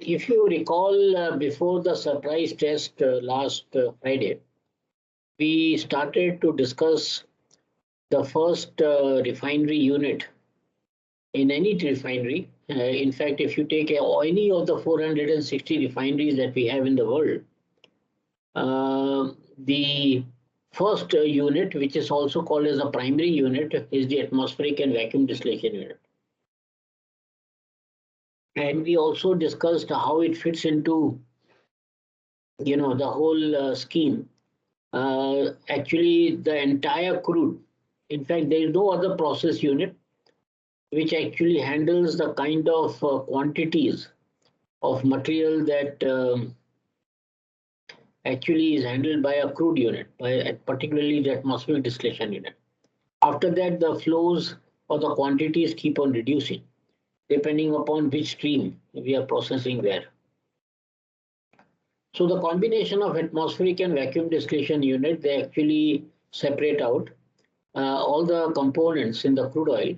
If you recall, before the surprise test last Friday, we started to discuss the first refinery unit in any refinery. In fact, if you take any of the 460 refineries that we have in the world, the first unit, which is also called as a primary unit, is the atmospheric and vacuum distillation unit. And we also discussed how it fits into, the whole scheme. Actually, the entire crude. In fact, there is no other process unit which actually handles the kind of quantities of material that actually is handled by a crude unit, particularly the atmospheric distillation unit. After that, the flows or the quantities keep on reducing, depending upon which stream we are processing where. So the combination of atmospheric and vacuum distillation unit, they actually separate out all the components in the crude oil,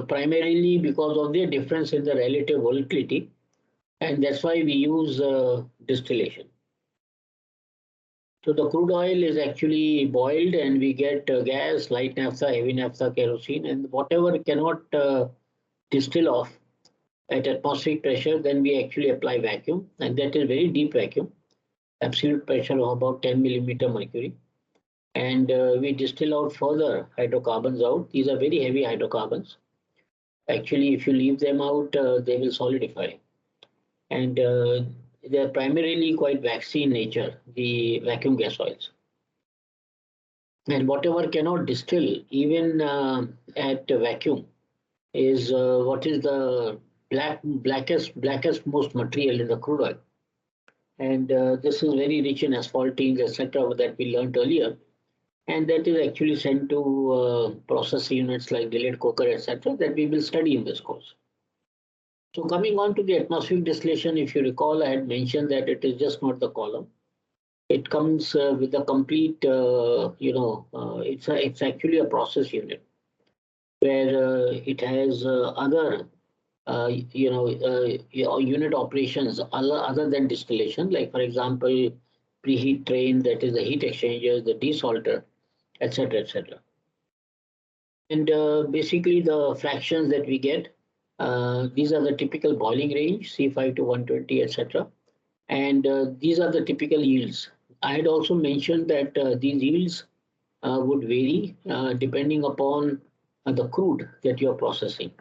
primarily because of the difference in the relative volatility, and that's why we use distillation. So the crude oil is actually boiled and we get gas, light naphtha, heavy naphtha, kerosene, and whatever cannot distill off at atmospheric pressure, then we actually apply vacuum, and that is very deep vacuum, absolute pressure of about 10 millimeter mercury. And we distill out further hydrocarbons out. These are very heavy hydrocarbons. Actually, if you leave them out, they will solidify. And they are primarily quite waxy in nature, the vacuum gas oils. And whatever cannot distill, even at vacuum, is what is the blackest most material in the crude oil. And this is very rich in asphaltenes, etc., that we learned earlier. And that is actually sent to process units like delayed coker, etc., that we will study in this course. So coming on to the atmospheric distillation, if you recall, I had mentioned that it is just not the column. It comes with a complete, it's actually a process unit where it has other, unit operations other than distillation, like for example, preheat train, that is the heat exchangers, the desalter, etc., etc. And basically the fractions that we get, these are the typical boiling range, C5 to 120, etc. And these are the typical yields. I had also mentioned that these yields would vary depending upon the crude that you are processing.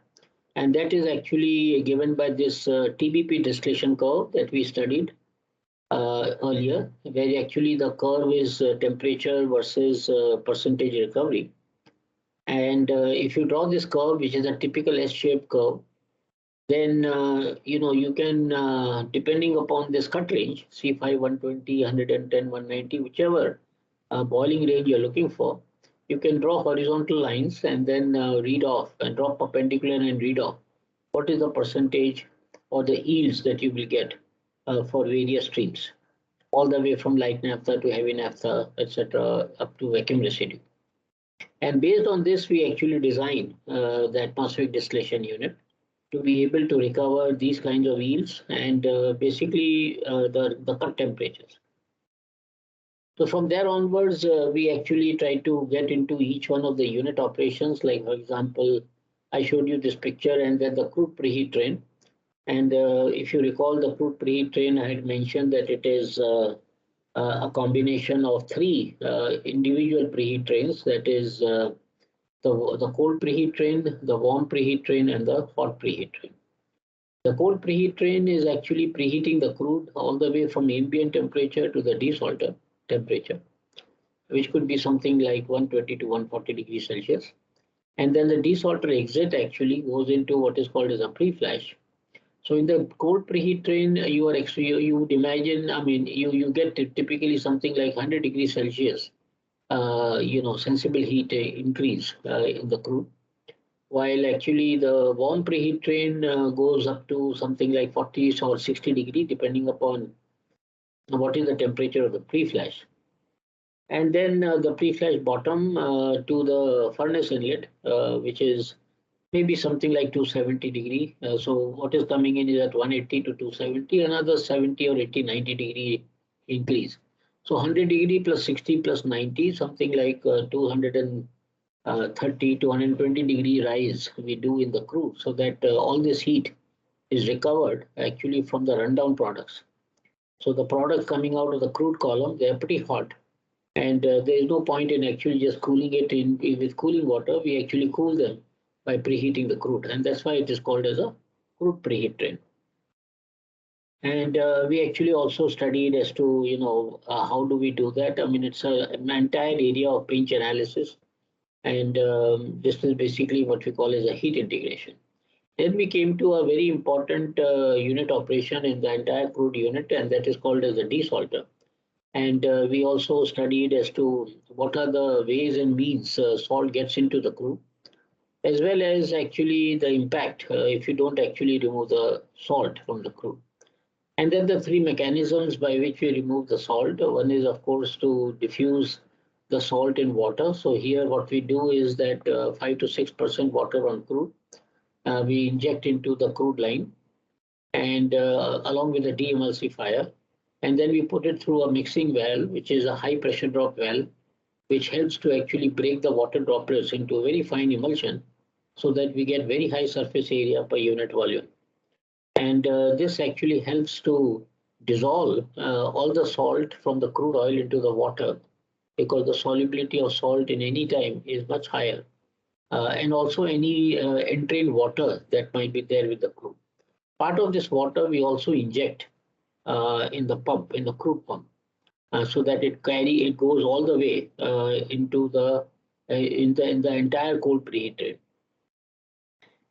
And that is actually given by this TBP distillation curve that we studied earlier, where actually the curve is temperature versus percentage recovery. And if you draw this curve, which is a typical S-shaped curve, then you can, depending upon this cut range, C5, 120, 110, 190, whichever boiling range you're looking for, you can draw horizontal lines and then read off and draw perpendicular and read off what is the percentage or the yields that you will get for various streams, all the way from light naphtha to heavy naphtha, etc., up to vacuum residue. And based on this, we actually design the atmospheric distillation unit to be able to recover these kinds of yields and basically the cut temperatures. So from there onwards, we actually try to get into each one of the unit operations. Like for example, I showed you this picture and then the crude preheat train. And if you recall the crude preheat train, I had mentioned that it is a combination of three individual preheat trains. That is the cold preheat train, the warm preheat train, and the hot preheat train. The cold preheat train is actually preheating the crude all the way from ambient temperature to the desalter temperature, which could be something like 120 to 140 degrees Celsius. And then the desalter exit actually goes into what is called as a pre-flash. So in the cold preheat train, you would imagine, I mean, you get typically something like 100 degrees Celsius, sensible heat increase in the crude. While actually the warm preheat train goes up to something like 40 or 60 degree, depending upon what is the temperature of the pre-flash. And then the pre-flash bottom to the furnace inlet, which is maybe something like 270 degree. So what is coming in is at 180 to 270, another 70 or 80, 90 degree increase. So 100 degree plus 60 plus 90, something like 230 to 120 degree rise we do in the crude, so that all this heat is recovered actually from the rundown products. So the products coming out of the crude column, they are pretty hot, and there is no point in actually just cooling it in with cooling water. We actually cool them by preheating the crude, and that's why it is called as a crude preheat train. And we actually also studied as to how do we do that. I mean, it's an entire area of pinch analysis, and this is basically what we call as a heat integration. Then we came to a very important unit operation in the entire crude unit, and that is called as a desalter. And we also studied as to what are the ways and means salt gets into the crude, as well as actually the impact if you don't actually remove the salt from the crude. And then the three mechanisms by which we remove the salt. One is, of course, to diffuse the salt in water. So here what we do is that 5 to 6% water on crude, we inject into the crude line, and along with the demulsifier, and then we put it through a mixing valve, which is a high pressure drop valve, which helps to actually break the water droplets into a very fine emulsion, so that we get very high surface area per unit volume. And this actually helps to dissolve all the salt from the crude oil into the water, because the solubility of salt in any time is much higher, and also any entrained water that might be there with the crude. Part of this water we also inject in the pump, in the crude pump, so that it goes all the way into the in the entire cold preheated.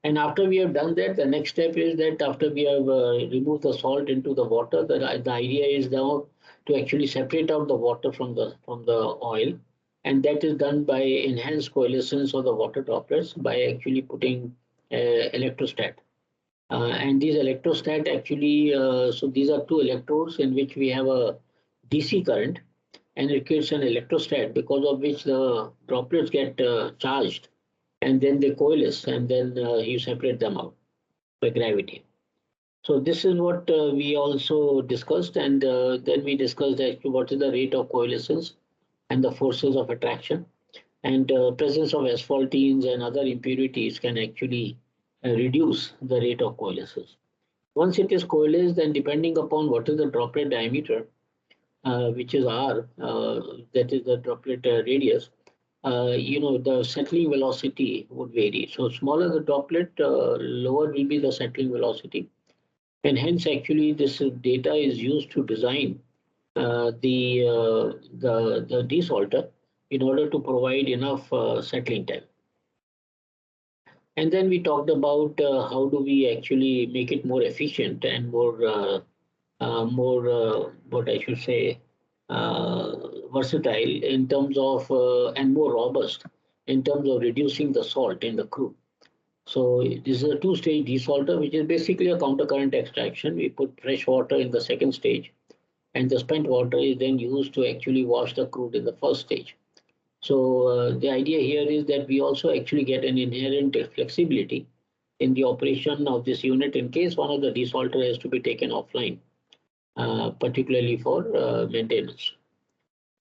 And after we have done that, the next step is that after we have removed the salt into the water, the idea is now to actually separate out the water from the oil, and that is done by enhanced coalescence of the water droplets by actually putting electrostat. And these electrostat actually, so these are two electrodes in which we have a DC current, and it creates an electrostat because of which the droplets get charged, and then they coalesce, and then you separate them out by gravity. So this is what we also discussed, and then we discussed actually what is the rate of coalescence and the forces of attraction, and presence of asphaltenes and other impurities can actually reduce the rate of coalescence. Once it is coalesced, then depending upon what is the droplet diameter, which is r, that is the droplet radius, the settling velocity would vary. So smaller the droplet, lower will be the settling velocity, and hence actually this data is used to design the desalter in order to provide enough settling time. And then we talked about how do we actually make it more efficient and more what I should say versatile in terms of and more robust in terms of reducing the salt in the crude. So this is a two-stage desalter, which is basically a countercurrent extraction. We put fresh water in the second stage, and the spent water is then used to actually wash the crude in the first stage. So the idea here is that we also actually get an inherent flexibility in the operation of this unit in case one of the desalter has to be taken offline, particularly for maintenance.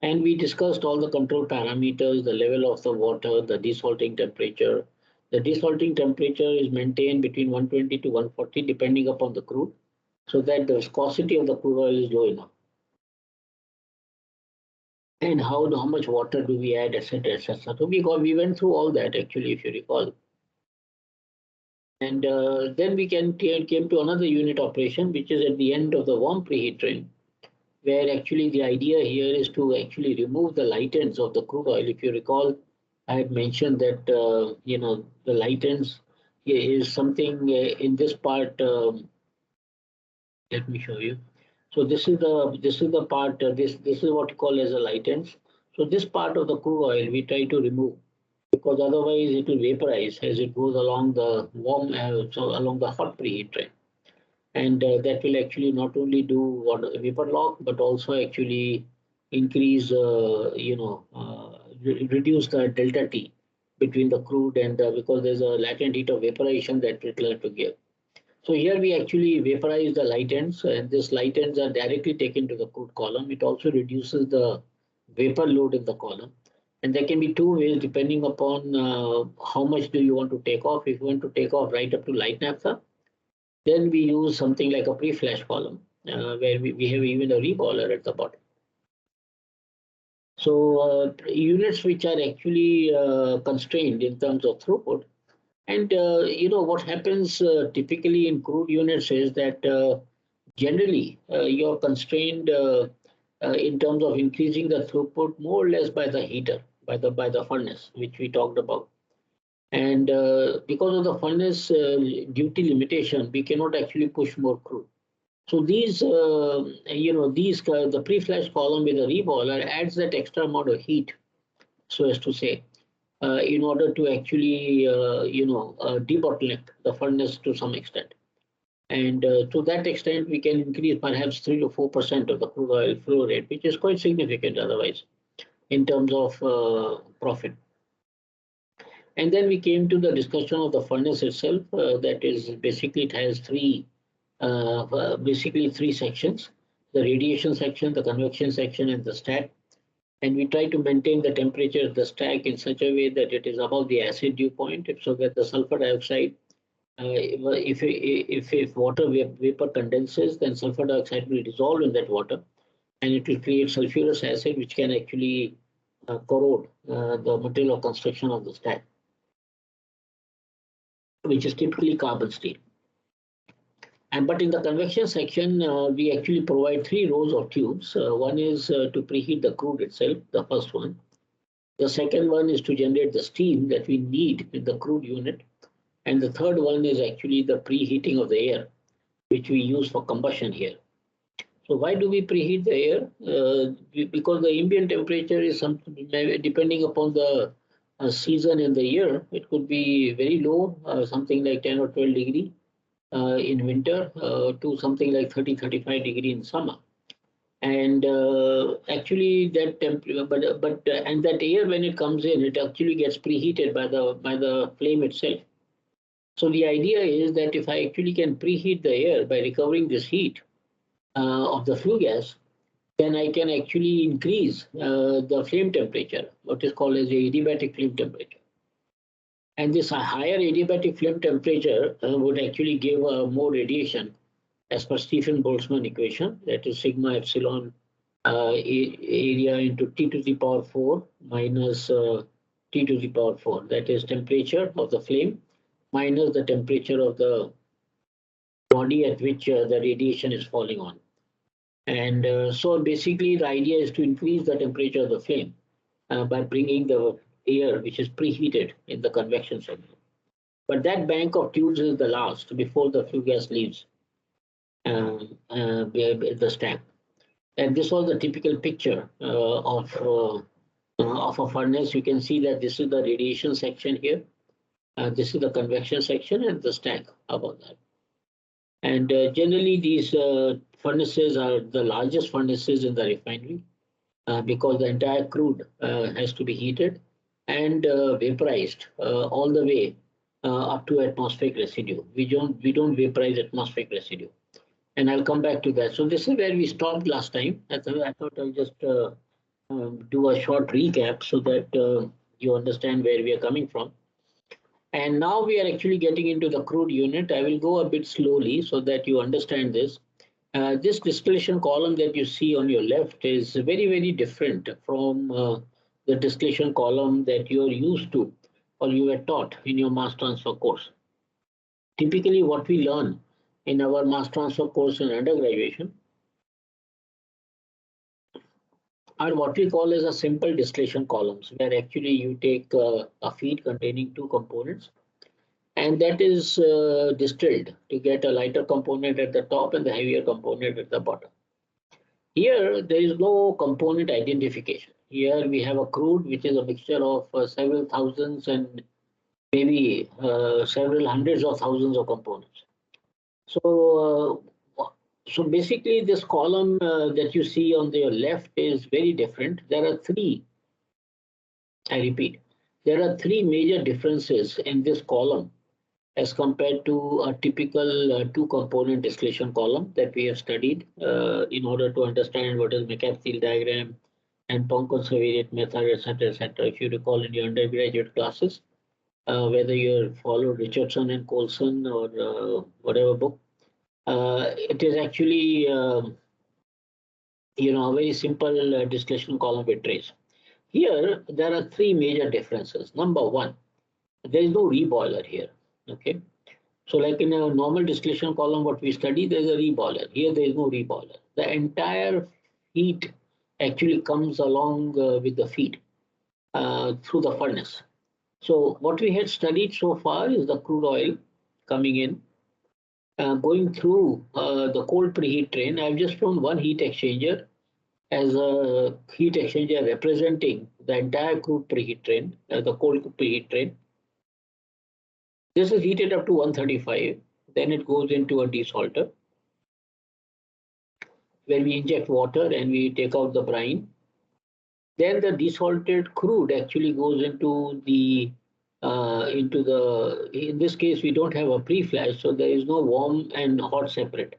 And we discussed all the control parameters, the level of the water, the desalting temperature. The desalting temperature is maintained between 120 to 140 depending upon the crude, so that the viscosity of the crude oil is low enough. And how much water do we add, etc., etc. So we went through all that actually, if you recall. And then we came to another unit operation, which is at the end of the warm preheat train, where actually the idea here is to actually remove the light ends of the crude oil. If you recall, I had mentioned that the light ends is something in this part. Let me show you. So this is the part. This is what you call as a light ends. So this part of the crude oil we try to remove, because otherwise it will vaporize as it goes along the warm, so along the hot preheat train, and that will actually not only do water vapor lock but also actually increase reduce the delta T between the crude and because there's a latent heat of vaporization that it will to give. So here we actually vaporize the light ends, and these light ends are directly taken to the crude column. It also reduces the vapor load in the column. And there can be two ways depending upon how much do you want to take off. If you want to take off right up to light naphtha, then we use something like a pre-flash column where we have even a reboiler at the bottom. So units which are actually constrained in terms of throughput. And what happens typically in crude units is that generally you're constrained in terms of increasing the throughput more or less by the heater, by the furnace, which we talked about. And because of the furnace duty limitation, we cannot actually push more crude. So the pre-flash column with a reboiler adds that extra amount of heat, so as to say, in order to actually, debottleneck the furnace to some extent. And to that extent, we can increase perhaps 3 to 4% of the crude oil flow rate, which is quite significant otherwise in terms of profit. And then we came to the discussion of the furnace itself. That is basically it has basically three sections: the radiation section, the convection section, and the stack. And we try to maintain the temperature of the stack in such a way that it is above the acid dew point, so that the sulfur dioxide, if water vapor condenses, then sulfur dioxide will dissolve in that water, and it will create sulfurous acid, which can actually corrode the material of construction of the stack, which is typically carbon steel. But in the convection section, we actually provide three rows of tubes. One is to preheat the crude itself, the first one. The second one is to generate the steam that we need in the crude unit. And the third one is actually the preheating of the air, which we use for combustion here. So why do we preheat the air? Because the ambient temperature is something, depending upon the season in the year, it could be very low, something like 10 or 12 degree in winter to something like 30, 35 degree in summer. And actually that temperature, and that air when it comes in, it actually gets preheated by the flame itself. So the idea is that if I actually can preheat the air by recovering this heat of the flue gas, then I can actually increase the flame temperature, what is called as the adiabatic flame temperature. And this higher adiabatic flame temperature would actually give more radiation as per Stephen Boltzmann equation, that is sigma epsilon area into T to the power 4 minus T to the power 4. That is temperature of the flame minus the temperature of the body at which the radiation is falling on. And so basically the idea is to increase the temperature of the flame by bringing the air which is preheated in the convection segment. But that bank of tubes is the last before the flue gas leaves the stack. And this was the typical picture of a furnace. You can see that this is the radiation section here. This is the convection section and the stack above that. And generally, these furnaces are the largest furnaces in the refinery because the entire crude has to be heated and vaporized all the way up to atmospheric residue. We don't vaporize atmospheric residue, and I'll come back to that. So this is where we stopped last time. I thought I'll just do a short recap so that you understand where we are coming from. And now we are actually getting into the crude unit. I will go a bit slowly so that you understand this. This distillation column that you see on your left is very, very different from the distillation column that you are used to or you were taught in your mass transfer course. Typically, what we learn in our mass transfer course in undergraduation are what we call as a simple distillation columns, where actually you take a feed containing two components, and that is distilled to get a lighter component at the top and the heavier component at the bottom. Here, there is no component identification. Here we have a crude, which is a mixture of several thousands and maybe several hundreds of thousands of components. So basically, this column that you see on the left is very different. There are three, I repeat, there are three major differences in this column as compared to a typical two-component distillation column that we have studied in order to understand what is McCabe-Thiele diagram and Poncom's covariate method, etc., etc. If you recall in your undergraduate classes, whether you followed Richardson and Colson or whatever book, it is actually a very simple distillation column with trace. Here, there are three major differences. Number one, there is no reboiler here. Okay, so like in a normal distillation column, what we study, there is a reboiler. Here, there is no reboiler. The entire heat actually comes along with the feed through the furnace. So what we had studied so far is the crude oil coming in, going through the cold preheat train. I've just shown one heat exchanger as a heat exchanger representing the entire crude preheat train, the cold preheat train. This is heated up to 135. Then it goes into a desalter where we inject water and we take out the brine. Then the desalted crude actually goes into the in this case we don't have a pre-flash, so there is no warm and hot separate.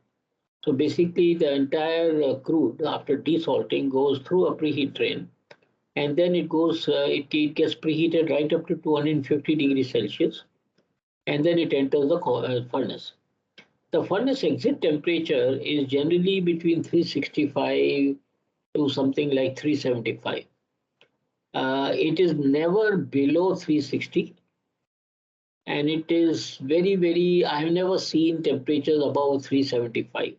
So basically the entire crude after desalting goes through a preheat train, and then it gets preheated right up to 250 degrees Celsius, and then it enters the furnace. The furnace exit temperature is generally between 365 to something like 375. It is never below 360, and it is very, I have never seen temperatures above 375.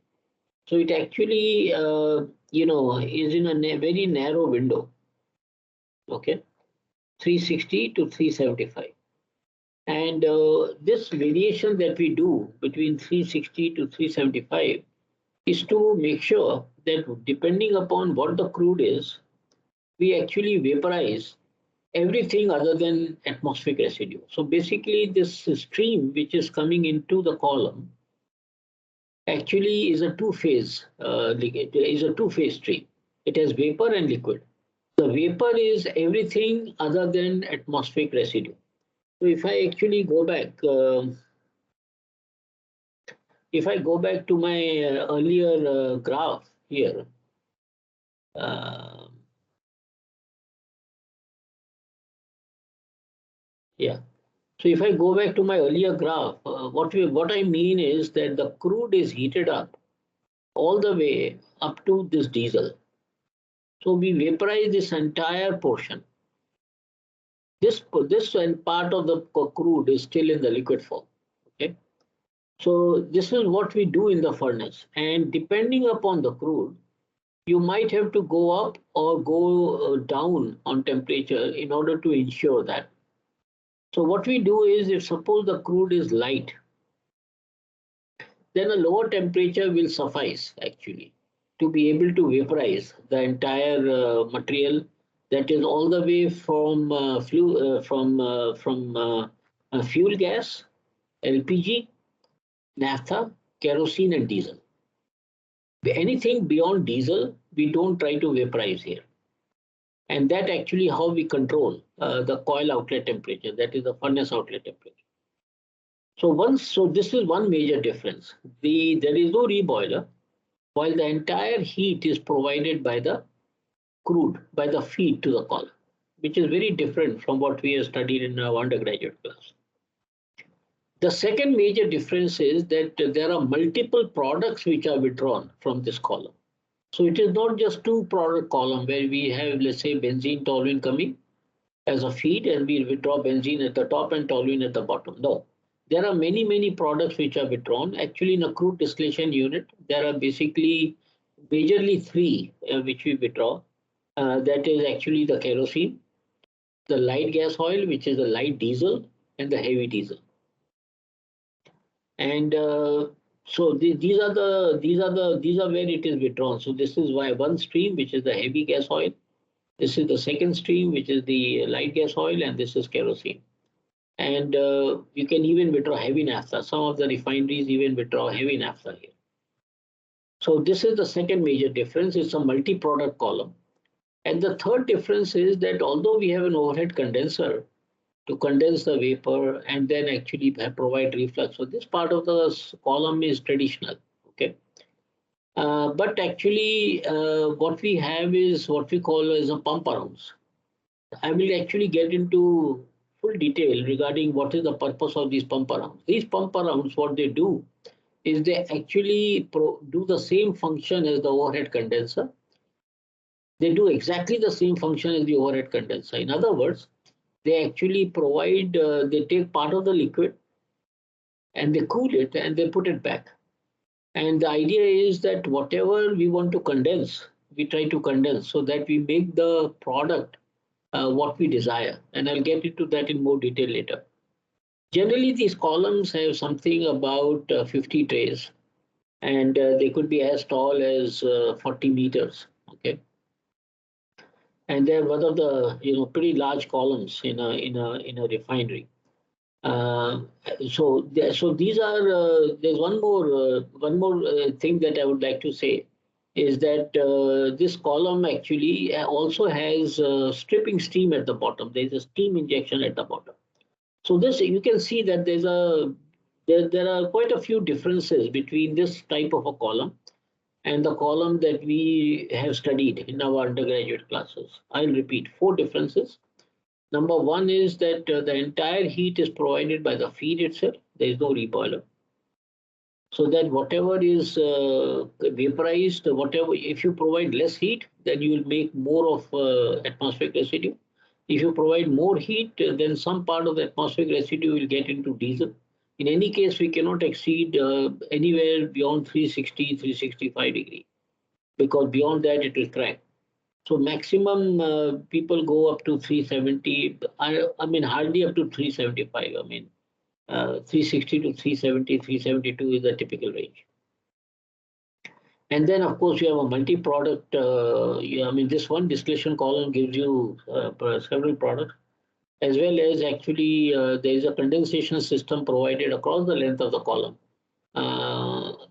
So it actually, is in a very narrow window. Okay, 360 to 375. And this variation that we do between 360 to 375 is to make sure that depending upon what the crude is, we actually vaporize everything other than atmospheric residue. So basically this stream which is coming into the column actually is a two-phase stream. It has vapor and liquid. The vapor is everything other than atmospheric residue. So if I actually go back, if I go back to my earlier graph here, uh, yeah. So if I go back to my earlier graph, what I mean is that the crude is heated up all the way up to this diesel. So we vaporize this entire portion. This and part of the crude is still in the liquid form. Okay. So this is what we do in the furnace, and depending upon the crude, you might have to go up or go down on temperature in order to ensure that. So what we do is, if suppose the crude is light, then a lower temperature will suffice actually to be able to vaporize the entire material, that is all the way from fuel gas, LPG, naphtha, kerosene, and diesel. Anything beyond diesel, we don't try to vaporize here. And that actually how we control the coil outlet temperature, that is the furnace outlet temperature. So this is one major difference. There is no reboiler, while the entire heat is provided by the crude, by the feed to the column, which is very different from what we have studied in our undergraduate class. The second major difference is that there are multiple products which are withdrawn from this column. So it is not just two product column where we have, let's say, benzene, toluene coming as a feed, and we withdraw benzene at the top and toluene at the bottom. No, there are many products which are withdrawn. Actually, in a crude distillation unit, there are basically majorly three which we withdraw. That is actually the kerosene, the light gas oil, which is the light diesel, and the heavy diesel. And these are where it is withdrawn. So this is why one stream, which is the heavy gas oil. This is the second stream, which is the light gas oil, and this is kerosene. And you can even withdraw heavy naphtha. Some of the refineries even withdraw heavy naphtha here. So this is the second major difference. It's a multi-product column. And the third difference is that although we have an overhead condenser, to condense the vapor and then actually provide reflux. So this part of the column is traditional. Okay. But actually, what we have is what we call as a pump arounds. I will actually get into full detail regarding what is the purpose of these pump arounds. These pump arounds, what they do is they actually do the same function as the overhead condenser. They do exactly the same function as the overhead condenser. In other words, they actually provide, they take part of the liquid and they cool it and they put it back. And the idea is that whatever we want to condense, we try to condense so that we make the product what we desire. And I'll get into that in more detail later. Generally, these columns have something about 50 trays, and they could be as tall as 40 meters. Okay, and they're one of the pretty large columns in a refinery. Uh, so these are there's one more thing that I would like to say is that this column actually also has stripping steam at the bottom. There's a steam injection at the bottom. So this you can see that there are quite a few differences between this type of a column and the column that we have studied in our undergraduate classes. I'll repeat four differences. Number one is that the entire heat is provided by the feed itself. There is no reboiler. So that whatever is vaporized, whatever, if you provide less heat, then you will make more of atmospheric residue. If you provide more heat, then some part of the atmospheric residue will get into diesel. In any case, we cannot exceed anywhere beyond 360, 365 degrees because beyond that it will crack. So maximum people go up to 370. I mean hardly up to 375. I mean 360 to 370, 372 is the typical range. And then of course you have a multi-product. Yeah, I mean this one distillation column gives you several products as well as actually there is a condensation system provided across the length of the column,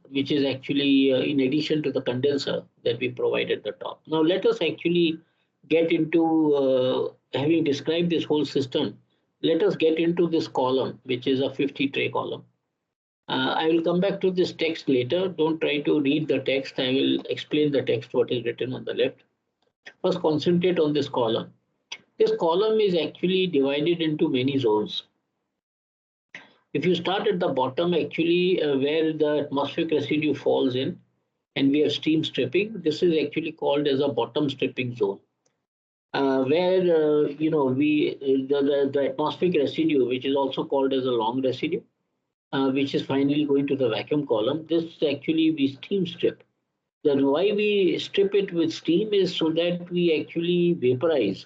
which is actually in addition to the condenser that we provide at the top. Now let us actually get into having described this whole system. Let us get into this column, which is a 50 tray column. I will come back to this text later. Don't try to read the text. I will explain the text, what is written on the left. First, concentrate on this column. This column is actually divided into many zones. If you start at the bottom, actually, where the atmospheric residue falls in, and we have steam stripping, this is actually called as a bottom stripping zone. Where the atmospheric residue, which is also called as a long residue, which is finally going to the vacuum column. This actually we steam strip. Then why we strip it with steam is so that we actually vaporize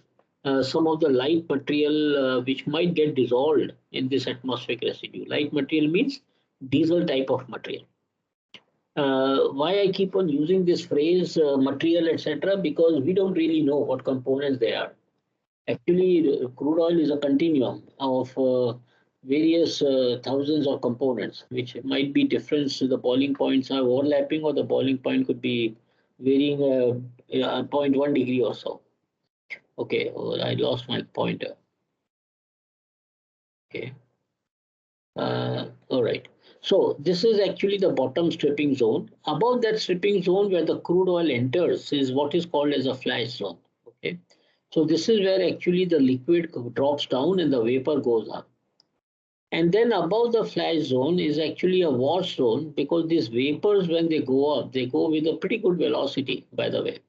some of the light material which might get dissolved in this atmospheric residue. Light material means diesel type of material. Why I keep on using this phrase material etc. because we don't really know what components they are. Actually, crude oil is a continuum of various thousands of components, which might be different. So the boiling points are overlapping, or the boiling point could be varying zero point 0.1 degree or so. Okay, oh, I lost my pointer. Okay. All right. So this is actually the bottom stripping zone. Above that stripping zone where the crude oil enters is what is called as a flash zone. Okay. So this is where actually the liquid drops down and the vapor goes up. And then above the flash zone is actually a wash zone because these vapors, when they go up, they go with a pretty good velocity, by the way.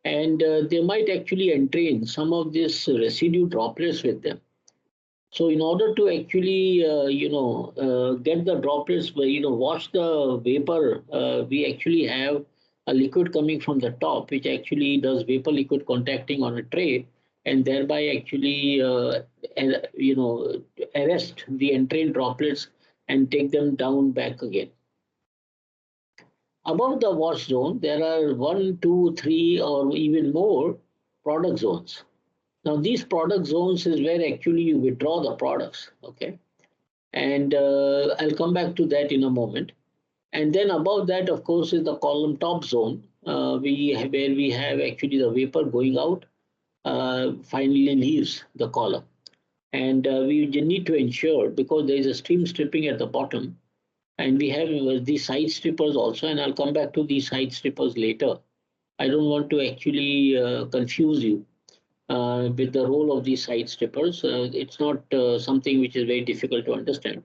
And they might actually entrain some of this residue droplets with them. So in order to actually, get the droplets, wash the vapor, we actually have a liquid coming from the top, which actually does vapor liquid contacting on a tray, and thereby actually, arrest the entrained droplets and take them down back again. Above the wash zone, there are one, two, three, or even more product zones. Now, these product zones is where actually you withdraw the products, okay? And I'll come back to that in a moment. And then above that, of course, is the column top zone, where we have actually the vapor going out, finally leaves the column. And we need to ensure, because there is a stream stripping at the bottom, and we have these side strippers also, and I'll come back to these side strippers later. I don't want to actually confuse you with the role of these side strippers. It's not something which is very difficult to understand.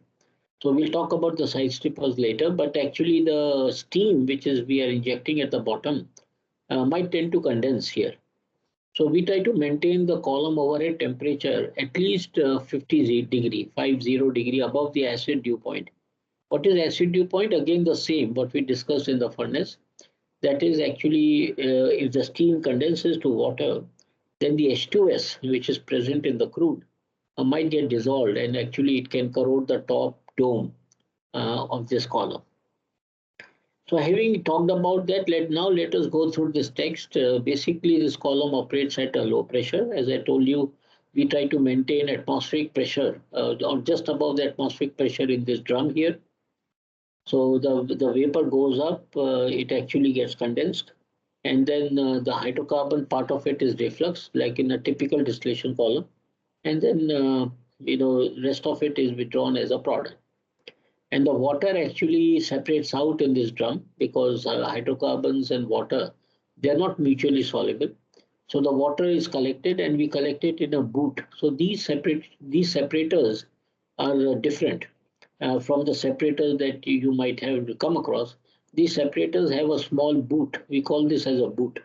So we'll talk about the side strippers later, but actually the steam which is we are injecting at the bottom might tend to condense here. So we try to maintain the column overhead temperature at least 50 degree, 50 degree above the acid dew point. What is acid dew point? Again, the same what we discussed in the furnace. That is actually if the steam condenses to water, then the H2S, which is present in the crude, might get dissolved, and actually it can corrode the top dome of this column. So having talked about that, let us go through this text. Basically, this column operates at a low pressure. As I told you, we try to maintain atmospheric pressure or just above the atmospheric pressure in this drum here. So the vapor goes up, it actually gets condensed, and then the hydrocarbon part of it is reflux, like in a typical distillation column, and then rest of it is withdrawn as a product. And the water actually separates out in this drum because hydrocarbons and water, they are not mutually soluble. So the water is collected and we collect it in a boot. So these separators are different from the separators that you might have come across. These separators have a small boot. We call this as a boot.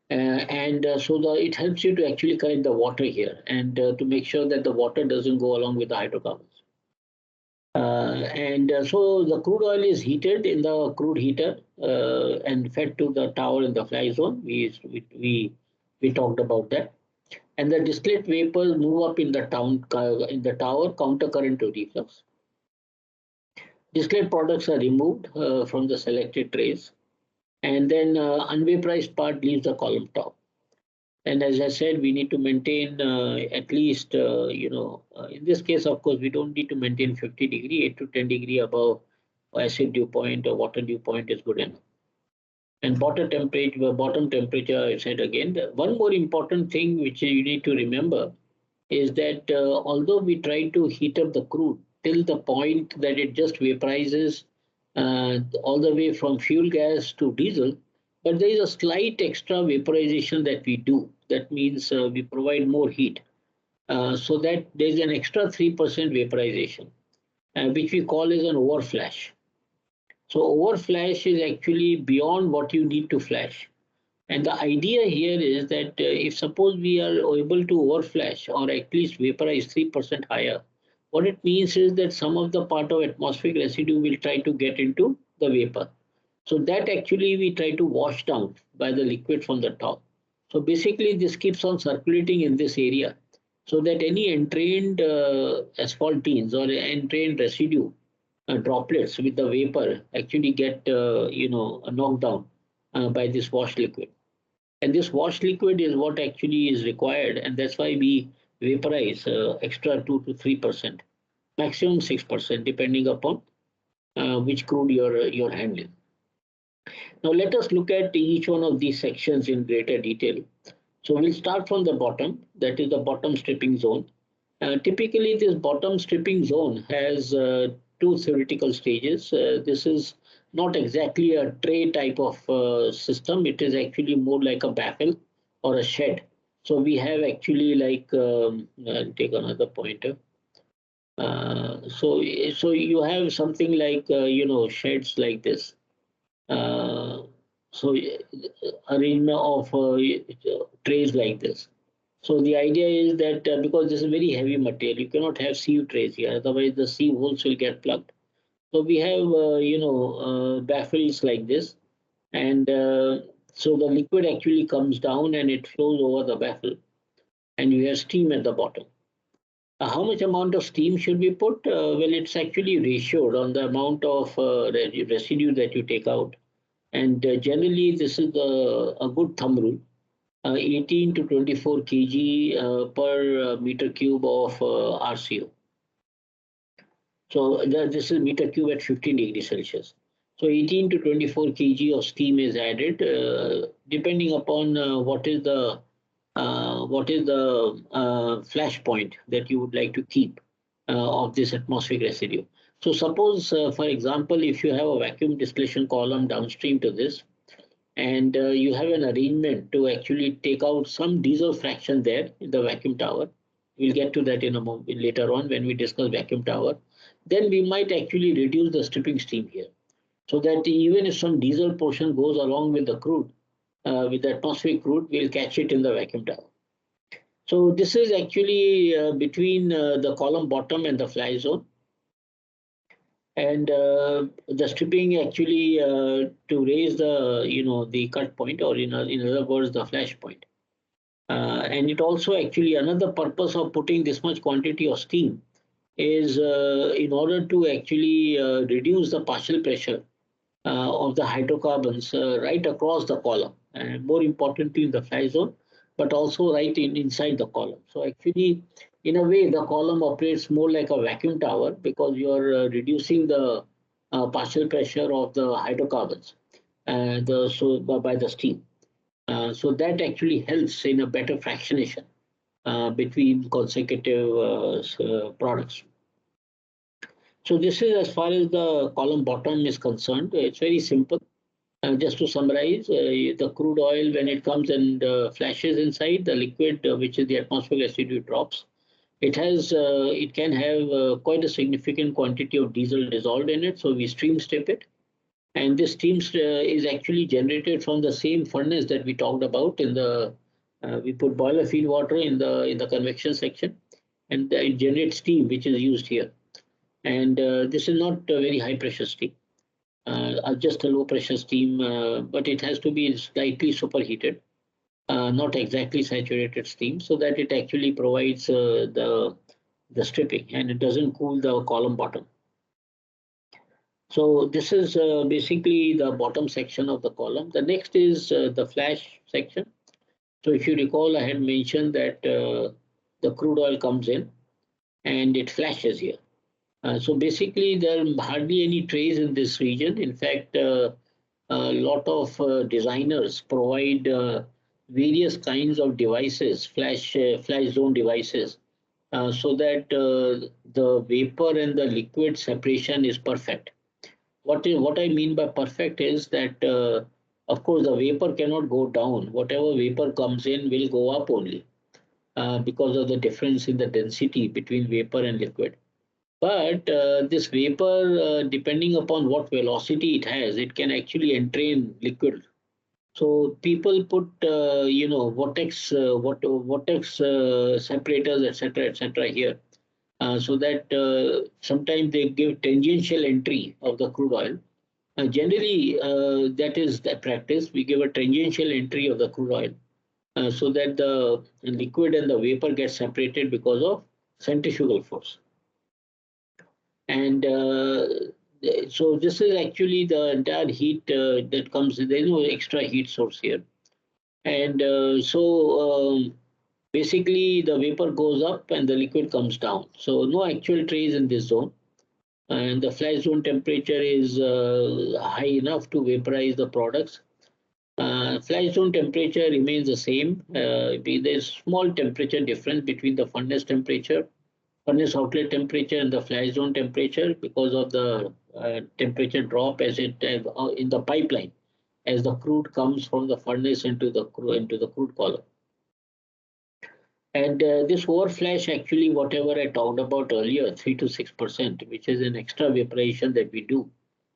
And it helps you to actually collect the water here and to make sure that the water doesn't go along with the hydrocarbons. And so the crude oil is heated in the crude heater and fed to the tower in the fly zone. We talked about that. And the distillate vapors move up in the tower countercurrent to reflux. Distillate products are removed from the selected trays, and then unvaporized part leaves the column top. And as I said, we need to maintain at least, in this case, of course, we don't need to maintain 50 degree, 8 to 10 degree above acid dew point or water dew point is good enough. And bottom temperature, I said again, one more important thing which you need to remember is that although we try to heat up the crude till the point that it just vaporizes all the way from fuel gas to diesel, but there is a slight extra vaporization that we do. That means we provide more heat so that there is an extra 3% vaporization, which we call as an overflash. So overflash is actually beyond what you need to flash. And the idea here is that if suppose we are able to overflash or at least vaporize 3% higher, what it means is that some of the part of atmospheric residue will try to get into the vapor. So that actually we try to wash down by the liquid from the top. So basically this keeps on circulating in this area so that any entrained asphaltenes or entrained residue droplets with the vapor actually get knocked down by this wash liquid. And this wash liquid is what actually is required, and that's why we vaporize extra 2 to 3%, maximum 6%, depending upon which crude you're handling. Now let us look at each one of these sections in greater detail. So we'll start from the bottom, that is the bottom stripping zone. Typically, this bottom stripping zone has two theoretical stages. This is not exactly a tray type of system. It is actually more like a baffle or a shed. So we have actually like, I'll take another pointer. So you have something like, sheds like this. Uh, so arrangement of trays like this. So the idea is that because this is very heavy material, you cannot have sieve trays here. Otherwise, the sieve holes will get plugged. So we have, baffles like this, and so the liquid actually comes down and it flows over the baffle, and you have steam at the bottom. How much amount of steam should be put? Well, it's actually ratioed on the amount of residue that you take out, and generally this is a good thumb rule. 18 to 24 kg per meter cube of RCO. So this is meter cube at 15 degrees Celsius. So 18 to 24 kg of steam is added depending upon what is the what is the flash point that you would like to keep of this atmospheric residue. So suppose, for example, if you have a vacuum distillation column downstream to this, and you have an arrangement to actually take out some diesel fraction there in the vacuum tower. We'll get to that in a moment later on when we discuss vacuum tower. Then we might actually reduce the stripping stream here, so that even if some diesel portion goes along with the crude, with the atmospheric crude, we'll catch it in the vacuum tower. So this is actually between the column bottom and the fly zone. And the stripping actually to raise the the cut point, or in other words the flash point. And it also actually another purpose of putting this much quantity of steam is in order to actually reduce the partial pressure of the hydrocarbons right across the column, and more importantly in the fly zone, but also right inside the column. So actually, in a way, the column operates more like a vacuum tower because you're reducing the partial pressure of the hydrocarbons, by the steam. So that actually helps in a better fractionation between consecutive products. So this is as far as the column bottom is concerned. It's very simple. Just to summarize, the crude oil, when it comes and flashes inside, the liquid, which is the atmospheric residue, drops. It can have quite a significant quantity of diesel dissolved in it. So we stream strip it. And this steam is actually generated from the same furnace that we talked about in the, we put boiler feed water in the convection section, and it generates steam, which is used here. And this is not a very high pressure steam, just a low pressure steam, but it has to be slightly superheated, not exactly saturated steam, so that it actually provides the stripping and it doesn't cool the column bottom. So this is basically the bottom section of the column. The next is the flash section. So if you recall, I had mentioned that the crude oil comes in and it flashes here. So basically, there are hardly any trays in this region. In fact, a lot of designers provide various kinds of devices, flash zone devices, so that the vapor and the liquid separation is perfect. What I mean by perfect is that, of course, the vapor cannot go down. Whatever vapor comes in will go up only because of the difference in the density between vapor and liquid. But this vapor, depending upon what velocity it has, it can actually entrain liquid. So people put, vortex separators, etc., here, so that sometimes they give tangential entry of the crude oil. Generally, that is the practice. We give a tangential entry of the crude oil, so that the liquid and the vapor get separated because of centrifugal force. And so this is actually the entire heat that comes. There is no extra heat source here. And basically the vapor goes up and the liquid comes down. So no actual trace in this zone. And the flash zone temperature is high enough to vaporize the products. Flash zone temperature remains the same. There's small temperature difference between the furnace outlet temperature and the flash zone temperature because of the temperature drop as it in the pipeline as the crude comes from the furnace into the crude column. And this overflash, actually, whatever I talked about earlier, 3 to 6%, which is an extra vaporization that we do,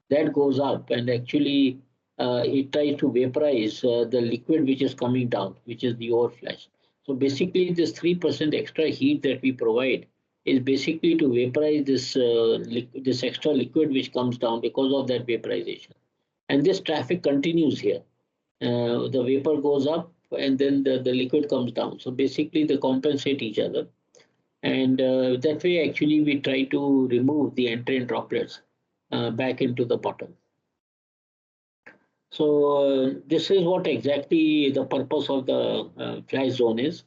that goes up, and actually it tries to vaporize the liquid which is coming down, which is the overflash. So basically, this 3% extra heat that we provide is basically to vaporize this extra liquid which comes down because of that vaporization. And this traffic continues here. The vapor goes up and then the liquid comes down. So basically, they compensate each other. And that way, actually, we try to remove the entrained droplets back into the bottom. So this is what exactly the purpose of the flash zone is.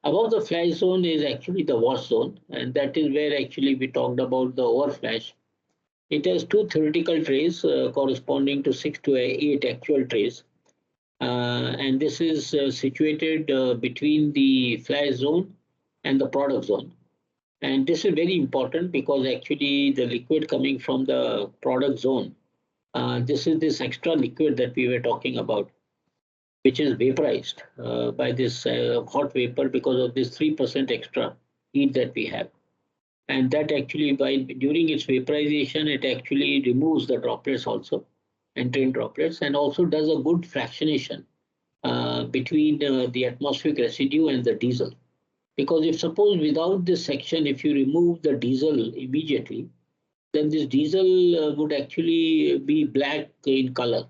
Above the flash zone is actually the wash zone, and that is where actually we talked about the overflash. It has two theoretical trays corresponding to 6 to 8 actual trays. And this is situated between the flash zone and the product zone. And this is very important because actually the liquid coming from the product zone, this is this extra liquid that we were talking about, which is vaporized by this hot vapor because of this 3% extra heat that we have. And that actually, by during its vaporization, it actually removes the droplets also, entrained droplets, and also does a good fractionation between the atmospheric residue and the diesel. Because if suppose without this section, if you remove the diesel immediately, then this diesel would actually be black in color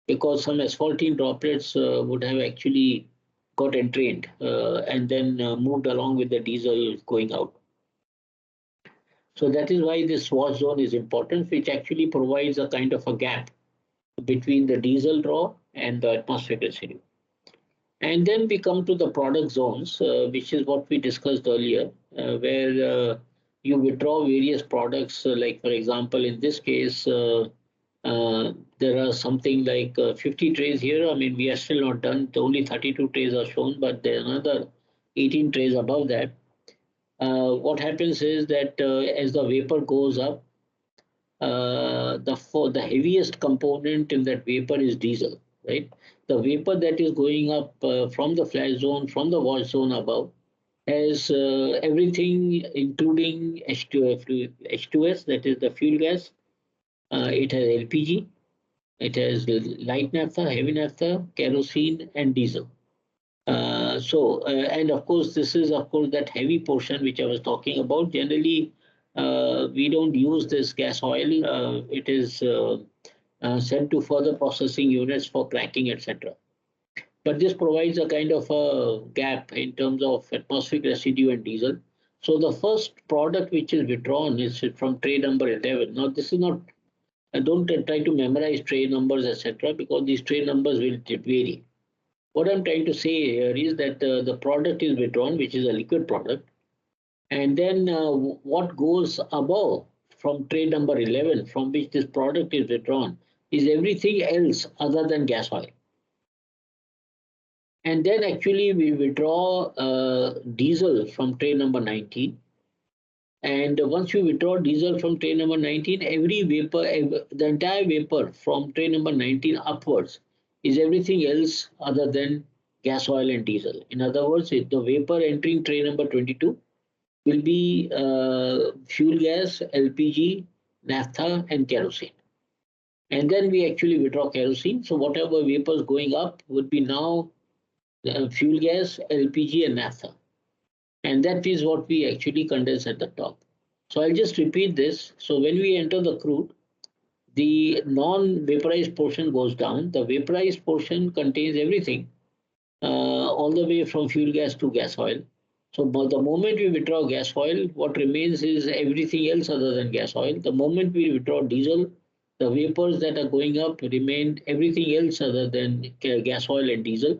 because some asphaltene droplets would have actually got entrained and then moved along with the diesel going out. So that is why this wash zone is important, which actually provides a kind of a gap between the diesel draw and the atmospheric residue. And then we come to the product zones, which is what we discussed earlier, where you withdraw various products. Like, for example, in this case, there are something like 50 trays here. I mean, we are still not done. Only 32 trays are shown, but there are another 18 trays above that. What happens is that as the vapor goes up, the heaviest component in that vapor is diesel, right? The vapor that is going up from the flash zone, from the wash zone above, has everything, including H2S, that is the fuel gas. It has LPG, it has light naphtha, heavy naphtha, kerosene, and diesel. And of course, this is, of course, that heavy portion which I was talking about. Generally, we don't use this gas oil. It is sent to further processing units for cracking, etc. But this provides a kind of a gap in terms of atmospheric residue and diesel. So the first product which is withdrawn is from tray number 11. Now, this is not, don't try to memorize tray numbers, etc., because these tray numbers will vary. What I'm trying to say here is that the product is withdrawn, which is a liquid product, and then what goes above from tray number 11, from which this product is withdrawn, is everything else other than gas oil. And then actually we withdraw diesel from tray number 19. And once you withdraw diesel from tray number 19, every vapor, the entire vapor from tray number 19 upwards is everything else other than gas oil and diesel. In other words, the vapor entering tray number 22 will be fuel gas, LPG, naphtha, and kerosene. And then we actually withdraw kerosene. So whatever vapors going up would be now fuel gas, LPG, and naphtha. And that is what we actually condense at the top. So I'll just repeat this. So when we enter the crude, the non-vaporized portion goes down. The vaporized portion contains everything, all the way from fuel gas to gas oil. So but the moment we withdraw gas oil, what remains is everything else other than gas oil. The moment we withdraw diesel, the vapors that are going up remain everything else other than gas oil and diesel,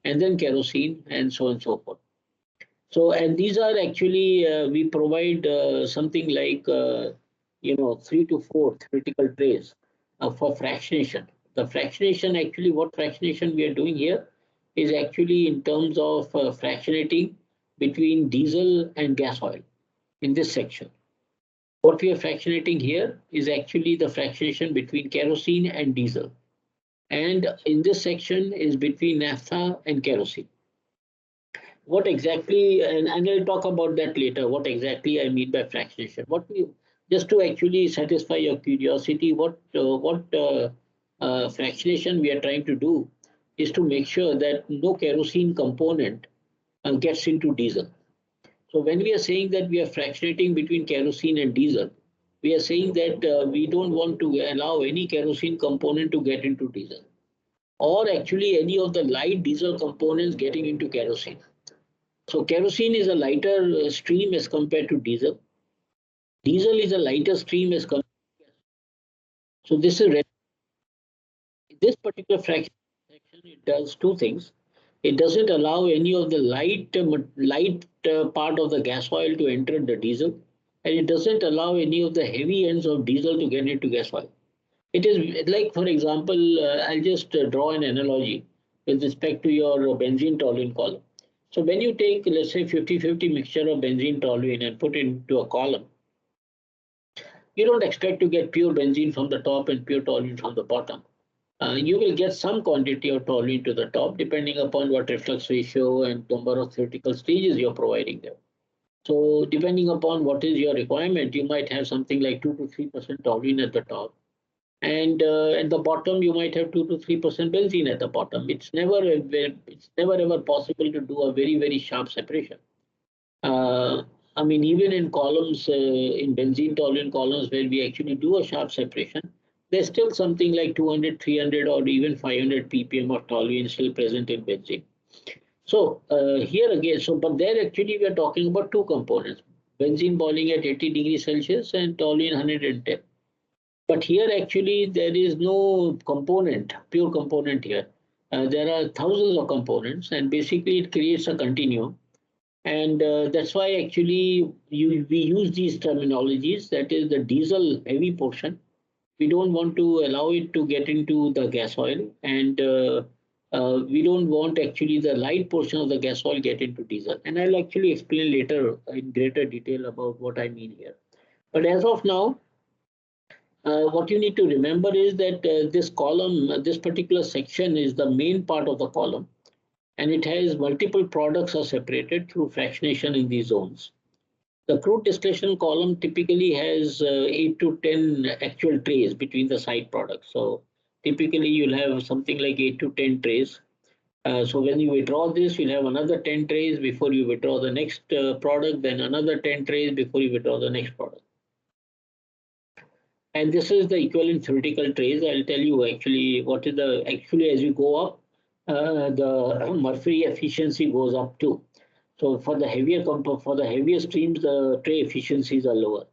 and then kerosene and so on and so forth. So, and these are actually, we provide something like, 3 to 4 theoretical trays for fractionation. The fractionation, actually, what fractionation we are doing here is actually in terms of fractionating between diesel and gas oil in this section. What we are fractionating here is actually the fractionation between kerosene and diesel. And in this section is between naphtha and kerosene. What exactly, and I'll talk about that later, what exactly I mean by fractionation. Just to actually satisfy your curiosity, what fractionation we are trying to do is to make sure that no kerosene component gets into diesel. So when we are saying that we are fractionating between kerosene and diesel, we are saying that we don't want to allow any kerosene component to get into diesel, or actually any of the light diesel components getting into kerosene. So kerosene is a lighter stream as compared to diesel. Diesel is a lighter stream as compared. So this particular fraction it does two things. It doesn't allow any of the light part of the gas oil to enter the diesel, and it doesn't allow any of the heavy ends of diesel to get into gas oil. It is like, for example, I'll just draw an analogy. with respect to your benzene toluene column. So when you take, let's say, 50-50 mixture of benzene toluene and put it into a column, you don't expect to get pure benzene from the top and pure toluene from the bottom. You will get some quantity of toluene to the top depending upon what reflux ratio and number of theoretical stages you're providing them. So depending upon what is your requirement, you might have something like 2 to 3% toluene at the top. And at the bottom, you might have 2 to 3% benzene at the bottom. It's never ever possible to do a very sharp separation. Uh, I mean, even in columns, in benzene toluene columns where we actually do a sharp separation, there's still something like 200, 300, or even 500 ppm of toluene still present in benzene. So here again, but there actually we are talking about two components: benzene boiling at 80 degrees Celsius and toluene 110. But here actually there is no component, pure component here. There are thousands of components, and basically it creates a continuum. And that's why actually we use these terminologies. That is the diesel heavy portion. We don't want to allow it to get into the gas oil, and we don't want actually the light portion of the gas oil get into diesel. And I'll actually explain later in greater detail about what I mean here. But as of now, what you need to remember is that this column, this particular section is the main part of the column, and it has multiple products are separated through fractionation in these zones. The crude distillation column typically has 8 to 10 actual trays between the side products. So typically you'll have something like 8 to 10 trays. So when you withdraw this, you'll have another 10 trays before you withdraw the next product, then another 10 trays before you withdraw the next product. And this is the equivalent theoretical trace. I'll tell you actually what is the actually as you go up, the Murphy efficiency goes up too. So for the heavier streams, the tray efficiencies are lower.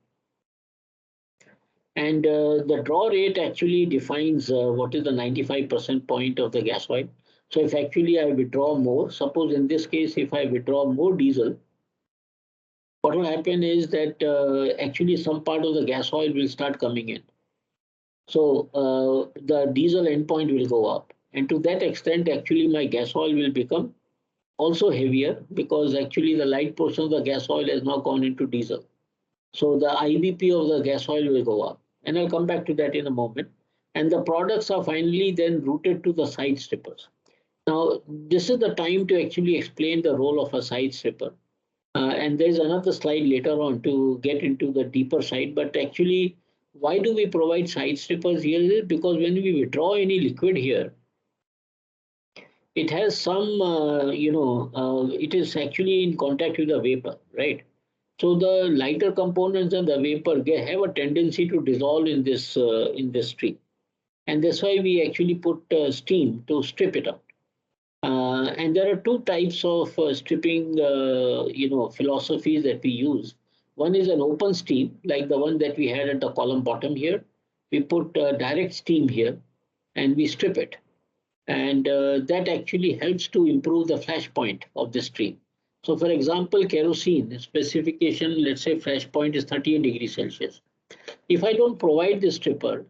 And the draw rate actually defines what is the 95% point of the gas oil. So if actually I withdraw more, suppose in this case, if I withdraw more diesel, what will happen is that actually some part of the gas oil will start coming in. So the diesel endpoint will go up. And to that extent, actually my gas oil will become also heavier because actually the light portion of the gas oil has now gone into diesel. So the IBP of the gas oil will go up. And I'll come back to that in a moment. And the products are finally then routed to the side strippers. Now, this is the time to actually explain the role of a side stripper. And there's another slide later on to get into the deeper side. But actually, why do we provide side strippers here? Because when we withdraw any liquid here, it has some, it is actually in contact with the vapor, right? So the lighter components and the vapor have a tendency to dissolve in this stream, and that's why we actually put steam to strip it out. And there are two types of stripping, philosophies that we use. One is an open steam, like the one that we had at the column bottom here. We put direct steam here, and we strip it, and that actually helps to improve the flash point of the stream. So, for example, kerosene specification, let's say flash point is 38 degrees Celsius. If I don't provide the stripper,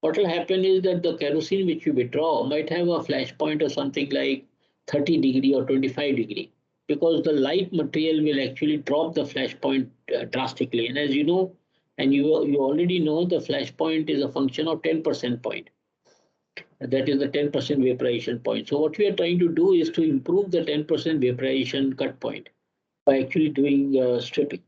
what will happen is that the kerosene which you withdraw might have a flash point of something like 30 degree or 25 degree, because the light material will actually drop the flash point drastically. And as you know, and you already know, the flash point is a function of 10% point. That is the 10% vaporization point. So what we are trying to do is to improve the 10% vaporization cut point by actually doing stripping.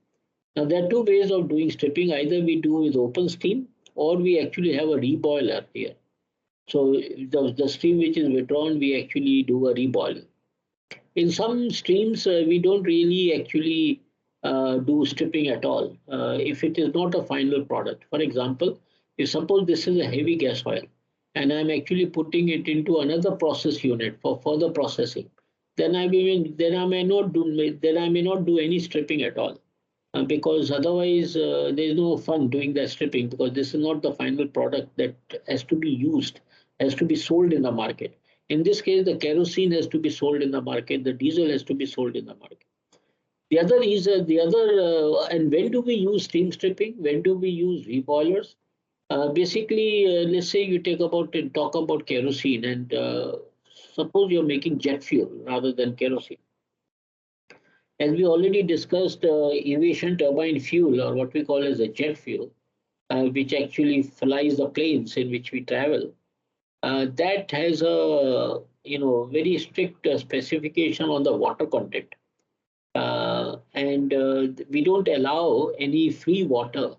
Now, there are two ways of doing stripping. Either we do with open steam, or we actually have a reboiler here. So the steam which is withdrawn, we actually do a reboiling. In some streams, we don't really actually do stripping at all if it is not a final product. For example, if suppose this is a heavy gas oil and I'm actually putting it into another process unit for further processing, then I may not do any stripping at all. Because otherwise there is no fun doing that stripping, because this is not the final product that has to be used, has to be sold in the market. In this case, the kerosene has to be sold in the market, the diesel has to be sold in the market. The other is and when do we use steam stripping? When do we use reboilers? Basically, let's say you talk about kerosene, and suppose you're making jet fuel rather than kerosene. As we already discussed, aviation turbine fuel, or what we call as a jet fuel, which actually flies the planes in which we travel, that has a very strict specification on the water content, and we don't allow any free water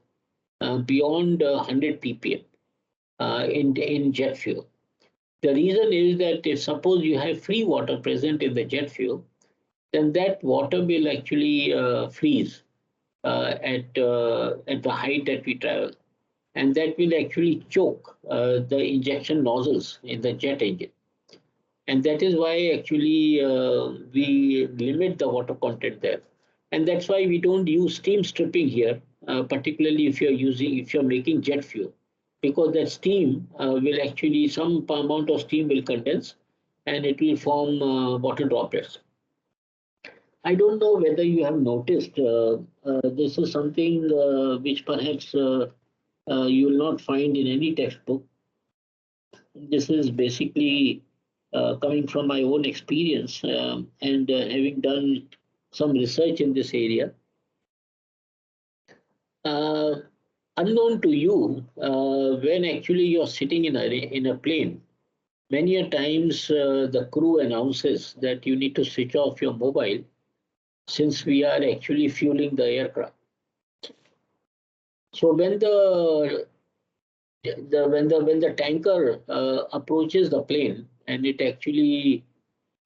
beyond 100 ppm in jet fuel. The reason is that if suppose you have free water present in the jet fuel, then that water will actually freeze at the height that we travel, and that will actually choke the injection nozzles in the jet engine. And that is why actually we limit the water content there, and that's why we don't use steam stripping here, particularly if you're making jet fuel, because that steam will actually some amount of steam will condense, and it will form water droplets. I don't know whether you have noticed. This is something which perhaps you will not find in any textbook. This is basically coming from my own experience, and having done some research in this area. Uh, Unknown to you, when actually you're sitting in a plane, many a times the crew announces that you need to switch off your mobile since we are actually fueling the aircraft. So when the tanker approaches the plane and it actually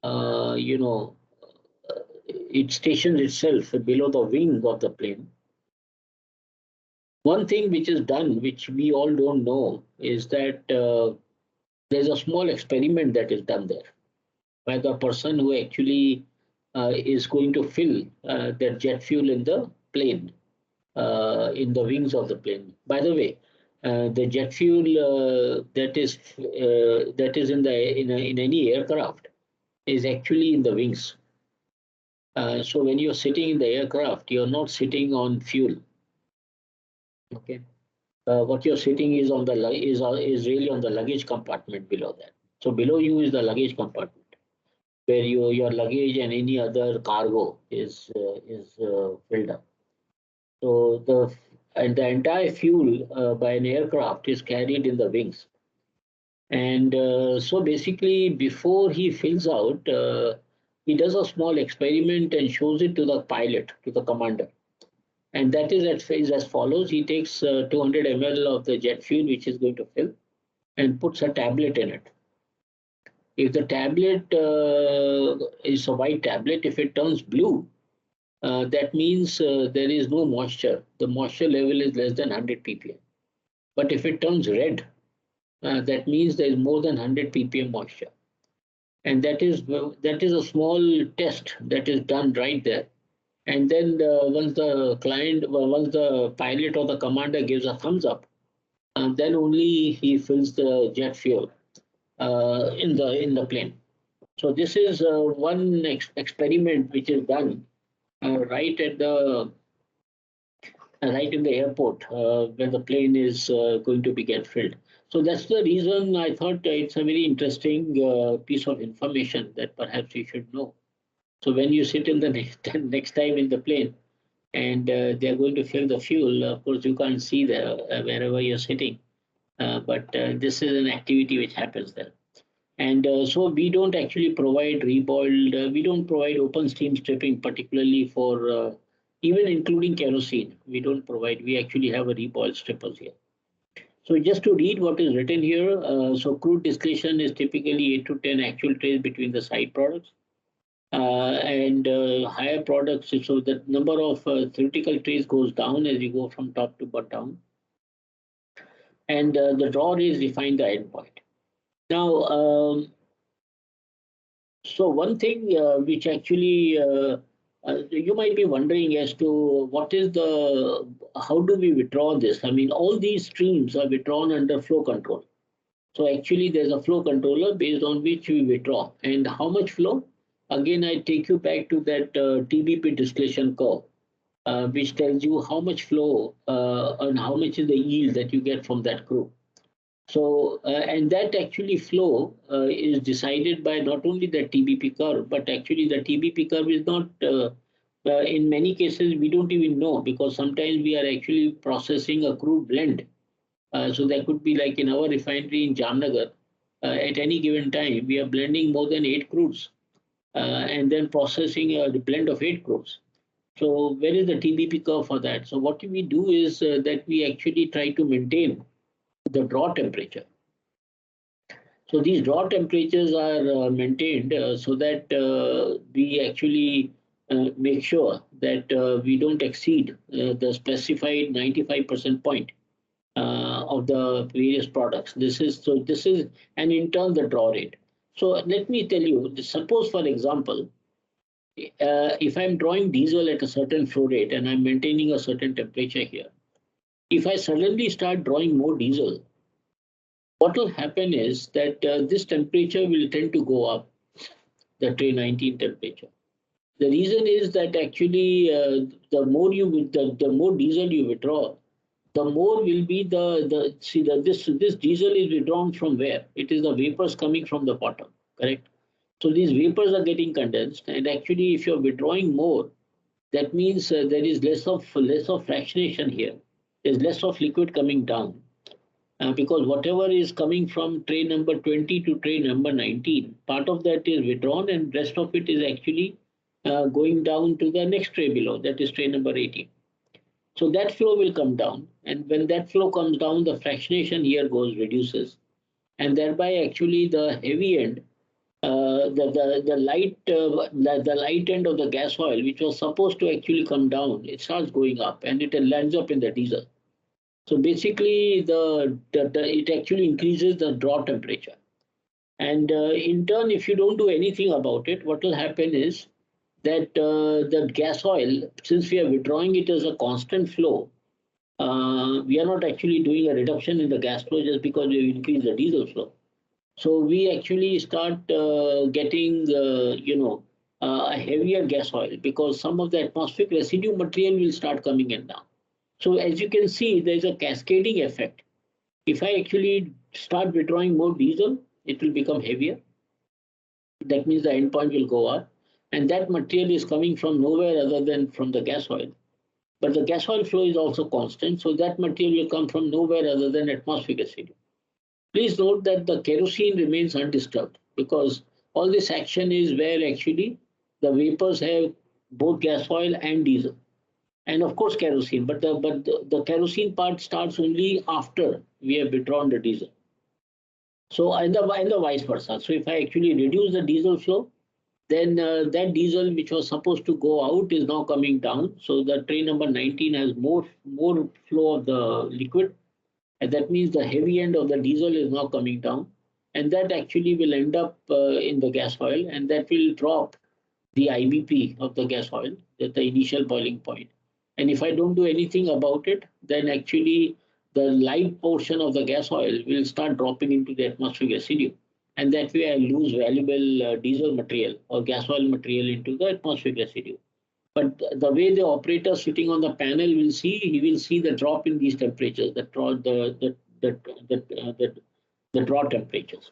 uh, you know it stations itself below the wing of the plane. One thing which is done, which we all don't know, is that there's a small experiment that is done there by the person who actually is going to fill that jet fuel in the plane, in the wings of the plane. By the way, the jet fuel that is in any aircraft is actually in the wings. So when you're sitting in the aircraft, you're not sitting on fuel. Okay, what you're sitting is on the is really on the luggage compartment below that. So below you is the luggage compartment where your luggage and any other cargo is filled up. So the entire fuel by an aircraft is carried in the wings. And so basically, before he fills out, he does a small experiment and shows it to the pilot, to the commander. And that is as follows. He takes 200 ml of the jet fuel, which is going to fill, and puts a tablet in it. If the tablet is a white tablet, if it turns blue, that means there is no moisture. The moisture level is less than 100 ppm. But if it turns red, that means there is more than 100 ppm moisture. And that is a small test that is done right there. And then once once the pilot or the commander gives a thumbs up, and then only he fills the jet fuel in the plane. So this is one experiment which is done right at the right in the airport when the plane is going to be get filled. So that's the reason I thought it's a very interesting piece of information that perhaps you should know. So when you sit in the next time in the plane and they're going to fill the fuel, of course you can't see there wherever you're sitting, but this is an activity which happens there. And so we don't actually provide reboiled, we don't provide open steam stripping, particularly for even including kerosene. We don't provide, we actually have a reboiled strippers here. So just to read what is written here, so crude distillation is typically 8 to 10 actual trays between the side products. And higher products, so the number of theoretical trays goes down as you go from top to bottom. And the draw rays define the endpoint. Now, so one thing which actually you might be wondering as to what is how do we withdraw this? I mean, all these streams are withdrawn under flow control. So actually there's a flow controller based on which we withdraw. And how much flow? Again, I take you back to that TBP distillation curve, which tells you how much flow and how much is the yield that you get from that crude. So, and that actually flow is decided by not only the TBP curve, but actually the TBP curve is not, in many cases, we don't even know because sometimes we are actually processing a crude blend. So there could be like in our refinery in Jamnagar, at any given time, we are blending more than 8 crudes and then processing a blend of 8 crudes. So where is the TBP curve for that? So what we do is that we actually try to maintain the draw temperature. So these draw temperatures are maintained so that we actually make sure that we don't exceed the specified 95% point of the various products. This is and in turn the draw rate. So let me tell you, suppose for example, if I'm drawing diesel at a certain flow rate and I'm maintaining a certain temperature here, if I suddenly start drawing more diesel, what will happen is that this temperature will tend to go up, the tray 19 temperature. The reason is that actually the more diesel you withdraw, the more will be this diesel is withdrawn from where? It is the vapors coming from the bottom, correct? So these vapors are getting condensed, and actually, if you're withdrawing more, that means there is less of fractionation here. There's less of liquid coming down, because whatever is coming from tray number 20 to tray number 19, part of that is withdrawn, and rest of it is actually going down to the next tray below, that is tray number 18. So that flow will come down, and when that flow comes down, the fractionation here goes reduces, and thereby actually the heavy end, the light end of the gas oil, which was supposed to actually come down, it starts going up, and it lands up in the diesel. So basically, it actually increases the draw temperature, and in turn, if you don't do anything about it, what will happen is that the gas oil, since we are withdrawing it as a constant flow, we are not actually doing a reduction in the gas flow just because we increase the diesel flow. So we actually start getting, a heavier gas oil because some of the atmospheric residue material will start coming in now. So as you can see, there is a cascading effect. If I actually start withdrawing more diesel, it will become heavier. That means the end point will go up, and that material is coming from nowhere other than from the gas oil. But the gas oil flow is also constant, so that material will come from nowhere other than atmospheric residue. Please note that the kerosene remains undisturbed because all this action is where actually the vapors have both gas oil and diesel, and of course kerosene. But the kerosene part starts only after we have withdrawn the diesel. So and the vice versa. So if I actually reduce the diesel flow, then that diesel which was supposed to go out is now coming down. So the train number 19 has more flow of the liquid, and that means the heavy end of the diesel is now coming down, and that actually will end up in the gas oil, and that will drop the IBP of the gas oil at the initial boiling point. And if I don't do anything about it, then actually the light portion of the gas oil will start dropping into the atmospheric residue. And that way I lose valuable diesel material or gas oil material into the atmospheric residue. But the way the operator sitting on the panel will see, he will see the drop in these temperatures, the draw temperatures.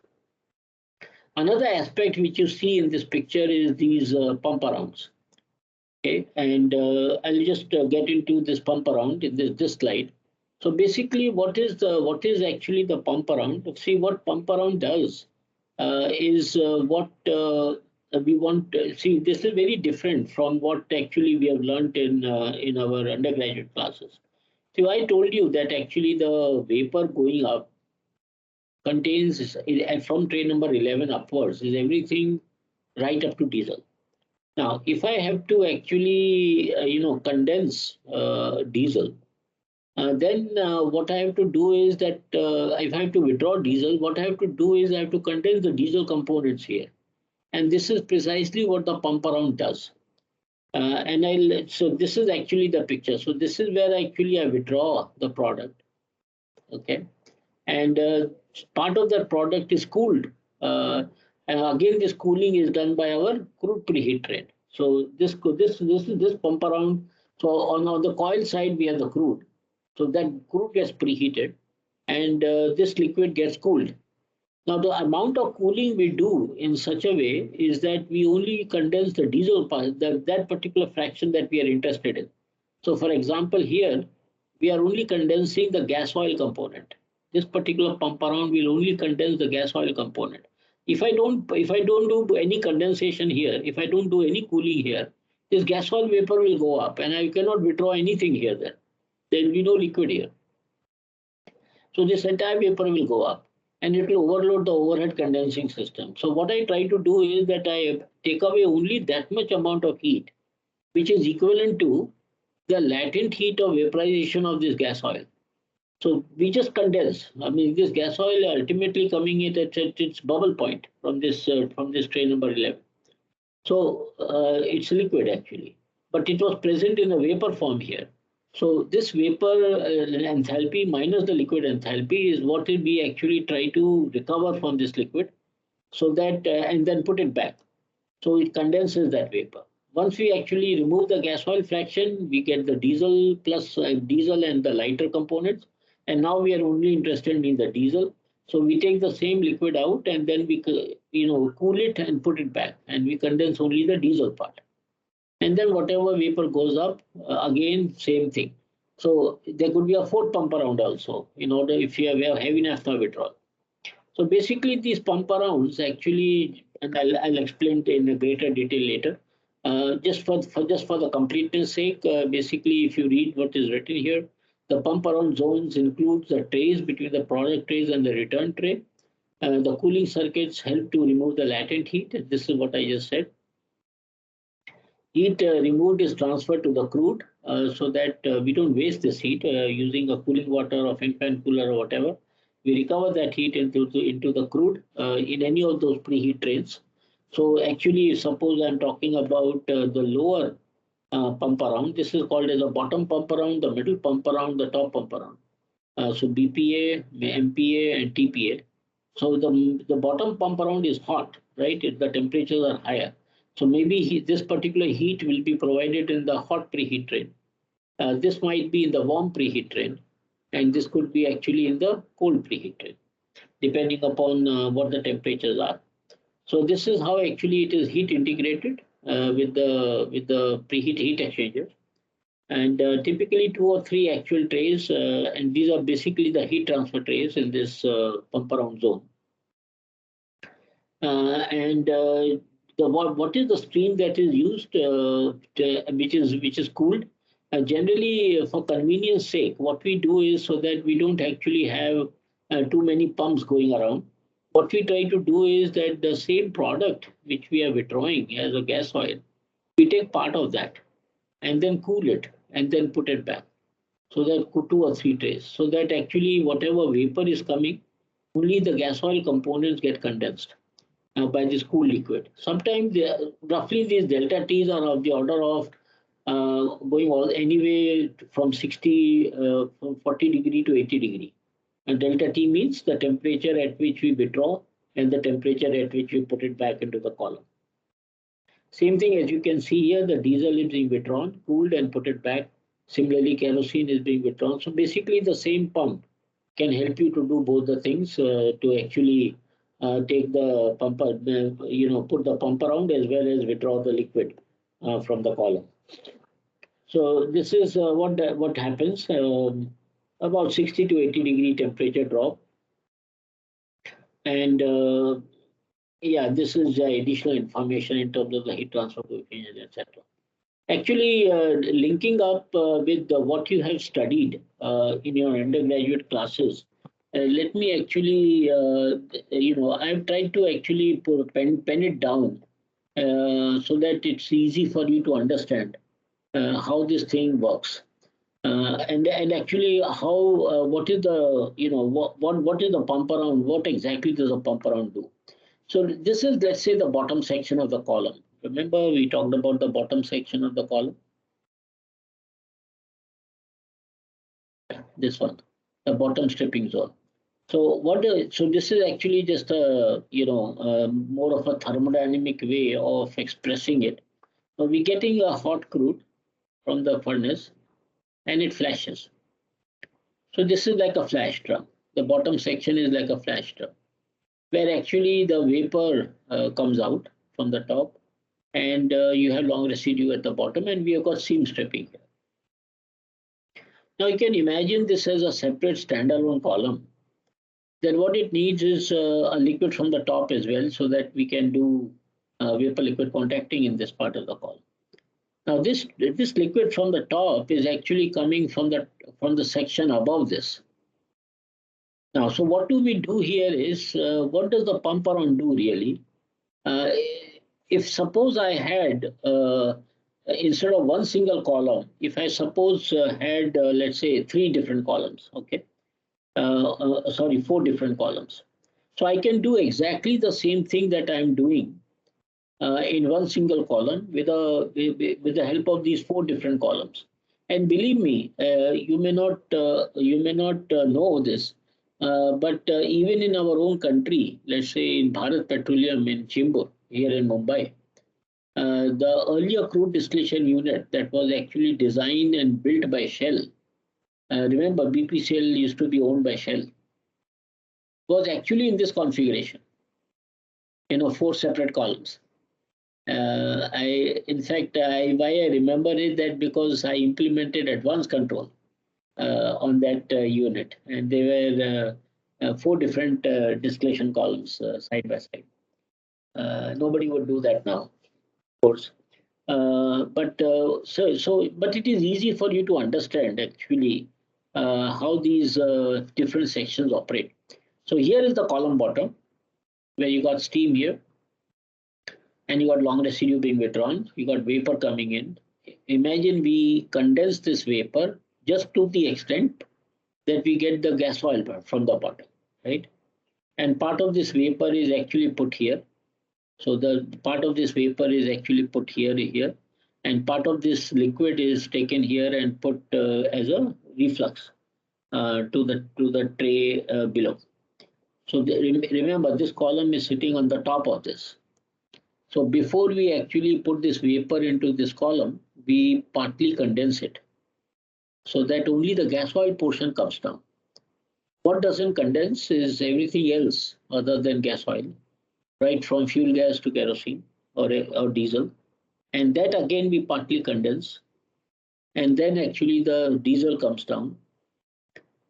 Another aspect which you see in this picture is these pump arounds. Okay, and I'll just get into this pump around in this slide. So basically, what is actually the pump around? See what pump around does is what we want. See, this is very different from what actually we have learned in our undergraduate classes. So I told you that actually the vapor going up contains from train number 11 upwards is everything right up to diesel. Now, if I have to actually, condense diesel, then what I have to do is that if I have to withdraw diesel, what I have to do is I have to condense the diesel components here. And this is precisely what the pump around does. So this is actually the picture. So this is where actually I withdraw the product. Okay. And part of that product is cooled. And again, this cooling is done by our crude preheat train. So this pump around. So on the coil side, we have the crude. So that crude gets preheated, and this liquid gets cooled. Now, the amount of cooling we do in such a way is that we only condense the diesel part, that particular fraction that we are interested in. So, for example, here we are only condensing the gas oil component. This particular pump around will only condense the gas oil component. If I don't do any condensation here, if I don't do any cooling here, this gas oil vapor will go up, and I cannot withdraw anything here. Then there will be no liquid here. So this entire vapor will go up and it will overload the overhead condensing system. So what I try to do is that I take away only that much amount of heat, which is equivalent to the latent heat of vaporization of this gas oil. So we just condense. I mean, this gas oil ultimately coming in at its bubble point from this tray number 11. So it's liquid actually, but it was present in a vapor form here. So this vapor enthalpy minus the liquid enthalpy is what we actually try to recover from this liquid, so that and then put it back. So it condenses that vapor. Once we actually remove the gas oil fraction, we get the diesel plus diesel and the lighter components. And now we are only interested in the diesel. So we take the same liquid out and then we cool it and put it back, and we condense only the diesel part. And then whatever vapor goes up, again same thing. So there could be a fourth pump around also in order if you have heavy naphtha withdrawal. So basically, these pump arounds actually, and I'll explain in a greater detail later. Just for the completeness sake, basically, if you read what is written here, the pump around zones includes the trays between the product trays and the return tray. The cooling circuits help to remove the latent heat. This is what I just said. Heat removed is transferred to the crude so that we don't waste this heat using a cooling water or fan cooler or whatever. We recover that heat into the crude in any of those preheat trains. So actually, suppose I'm talking about the lower pump around. This is called as a bottom pump around, the middle pump around, the top pump around. So BPA, MPA, and TPA. So the bottom pump around is hot, right? The temperatures are higher. So maybe this particular heat will be provided in the hot preheat train. This might be in the warm preheat train, and this could be actually in the cold preheat train, depending upon what the temperatures are. So this is how actually it is heat integrated with the preheat heat exchanger, and typically two or three actual trays, and these are basically the heat transfer trays in this pump around zone. And what is the stream that is used, which is cooled? Generally, for convenience sake, what we do is so that we don't actually have too many pumps going around. What we try to do is that the same product which we are withdrawing as a gas oil, we take part of that and then cool it and then put it back. So that two or three trays, so that actually whatever vapor is coming, only the gas oil components get condensed by this cool liquid. Sometimes roughly these delta T's are of the order of going all anyway from 40 degree to 80 degree. And delta T means the temperature at which we withdraw and the temperature at which we put it back into the column. Same thing as you can see here, the diesel is being withdrawn, cooled and put it back. Similarly, kerosene is being withdrawn. So basically the same pump can help you to do both the things to actually take the pump, put the pump around as well as withdraw the liquid from the column. So this is what happens. About 60 to 80 degree temperature drop. And yeah, this is additional information in terms of the heat transfer coefficient, etc. Actually, linking up with what you have studied in your undergraduate classes, let me actually, I've tried to actually pen it down so that it's easy for you to understand how this thing works. And actually how what is the what is the pump around, what exactly does a pump around do? So this is, let's say, the bottom section of the column. Remember we talked about the bottom section of the column, this one, the bottom stripping zone. So this is actually just a more of a thermodynamic way of expressing it. So we're getting a hot crude from the furnace and it flashes. So this is like a flash drum. the bottom section is like a flash drum, where actually the vapor comes out from the top, and you have long residue at the bottom, and we have got seam stripping here. Now you can imagine this as a separate standalone column. Then what it needs is a liquid from the top as well, so that we can do vapor liquid contacting in this part of the column. Now this liquid from the top is actually coming from the section above this. Now, so what do we do here is, what does the pump around do really? Uh, if suppose I had, instead of one single column, if I suppose had, let's say, three different columns, okay? Sorry, four different columns. So I can do exactly the same thing that I'm doing in one single column with the help of these four different columns. And believe me, you may not know this, but even in our own country, let's say in Bharat Petroleum in Chimbur here in Mumbai, the earlier crude distillation unit that was actually designed and built by Shell. Remember, BPCL used to be owned by Shell. Was actually in this configuration. Four separate columns. In fact, why I remember it that because I implemented advanced control on that unit, and they were four different distillation columns side by side. Nobody would do that now, of course. But it is easy for you to understand actually how these different sections operate. So here is the column bottom where you got steam here, and you got long residue being withdrawn, you got vapor coming in. Imagine we condense this vapor just to the extent that we get the gas oil from the bottom, right? And part of this vapor is actually put here. So the part of this vapor is actually put here, and part of this liquid is taken here and put as a reflux to the tray below. So remember, this column is sitting on the top of this. So before we actually put this vapor into this column, we partly condense it so that only the gas oil portion comes down. What doesn't condense is everything else other than gas oil, right from fuel gas to kerosene or diesel. And that again we partly condense. And then actually the diesel comes down.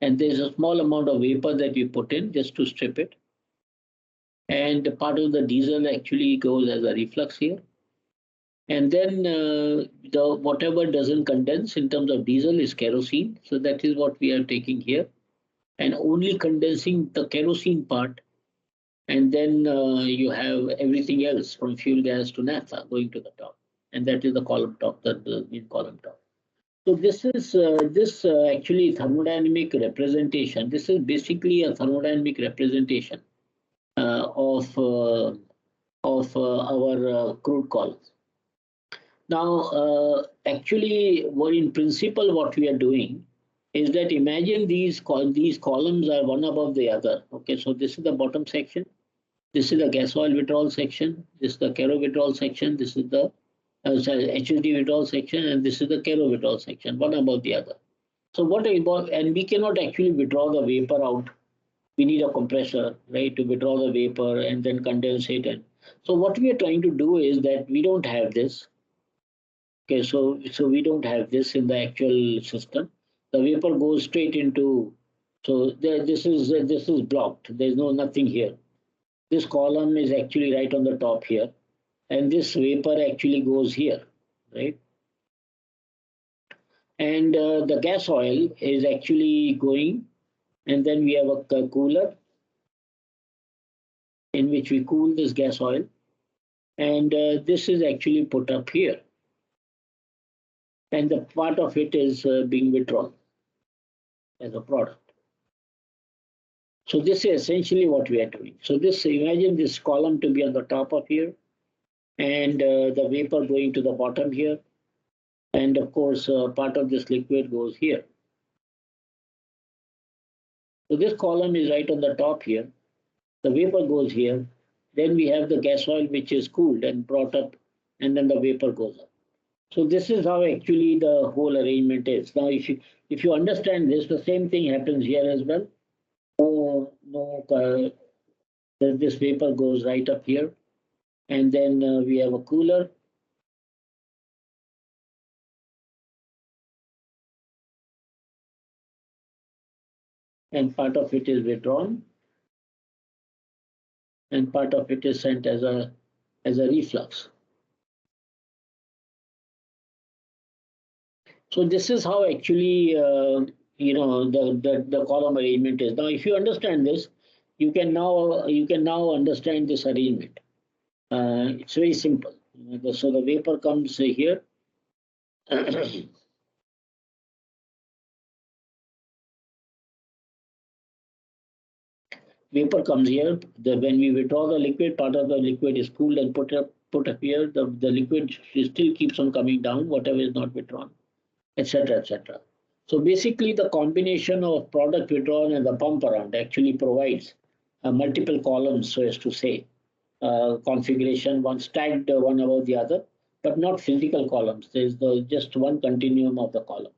And there's a small amount of vapor that we put in just to strip it. And part of the diesel actually goes as a reflux here. And then the whatever doesn't condense in terms of diesel is kerosene. So that is what we are taking here, and only condensing the kerosene part. And then you have everything else from fuel gas to naphtha going to the top, and that is the column top, the main column top. So this is actually thermodynamic representation. This is basically a thermodynamic representation of our crude columns. Now, actually, in principle, what we are doing is that imagine these columns are one above the other. Okay, so this is the bottom section. This is the gas oil withdrawal section. This is the kero withdrawal section. This is the HSD withdrawal section, and this is the kero withdrawal section, one above the other. So and we cannot actually withdraw the vapor out. We need a compressor, right, to withdraw the vapor and then condense it. And so what we are trying to do is that we don't have this. Okay, so we don't have this in the actual system. The vapor goes straight into. So this is blocked. There's nothing here. This column is actually right on the top here, and this vapor actually goes here, right? And the gas oil is actually going, and then we have a cooler in which we cool this gas oil, and this is actually put up here, and the part of it is being withdrawn as a product. So this is essentially what we are doing. So imagine this column to be on the top of here, and the vapor going to the bottom here, and of course part of this liquid goes here. So this column is right on the top here. The vapor goes here. Then we have the gas oil which is cooled and brought up, and then the vapor goes up. So this is how actually the whole arrangement is. Now, if you understand this, the same thing happens here as well. No, this vapor goes right up here, and then we have a cooler, and part of it is withdrawn, and part of it is sent as a reflux. So this is how actually the column arrangement is. Now, if you understand this, you can now understand this arrangement. It's very simple. So the vapor comes here. Vapor comes here. When we withdraw the liquid, part of the liquid is cooled and put up here. The liquid still keeps on coming down, whatever is not withdrawn, etc., etc. So basically, the combination of product withdrawn and the pump around actually provides multiple columns, so as to say, configuration, one stacked one above the other, but not physical columns. There's just one continuum of the column.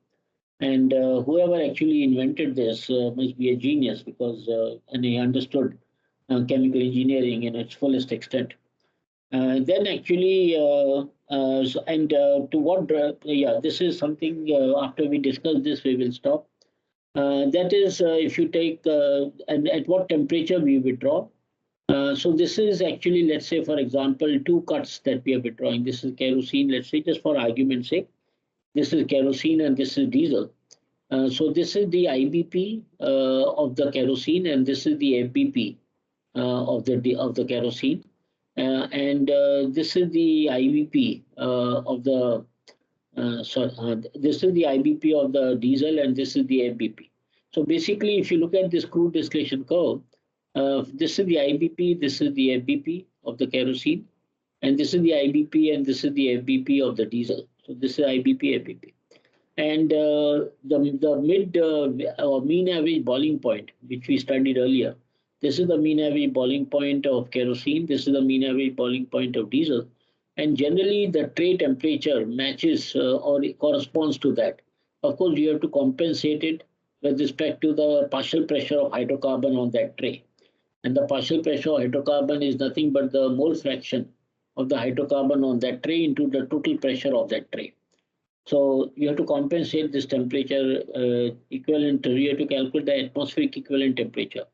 And whoever actually invented this must be a genius because and he understood chemical engineering in its fullest extent. Then actually, to what, yeah, this is something after we discuss this, we will stop. That is, if you take, and at what temperature we withdraw. So this is actually, let's say, for example, two cuts that we are withdrawing. This is kerosene, let's say, just for argument's sake. This is kerosene and this is diesel. So this is the IBP of the kerosene, and this is the FBP of the kerosene, and this is the IBP of the this is the IBP of the diesel, and this is the FBP. So basically, if you look at this crude distillation curve, this is the IBP, this is the FBP of the kerosene, and this is the IBP, and this is the FBP of the diesel. So this is IBP, FBP. And the mid or mean average boiling point, which we studied earlier, this is the mean average boiling point of kerosene. This is the mean average boiling point of diesel. And generally, the tray temperature matches or corresponds to that. Of course, you have to compensate it with respect to the partial pressure of hydrocarbon on that tray. And the partial pressure of hydrocarbon is nothing but the mole fraction of the hydrocarbon on that tray into the total pressure of that tray. So you have to compensate this temperature equivalent. You have to calculate the atmospheric equivalent temperature.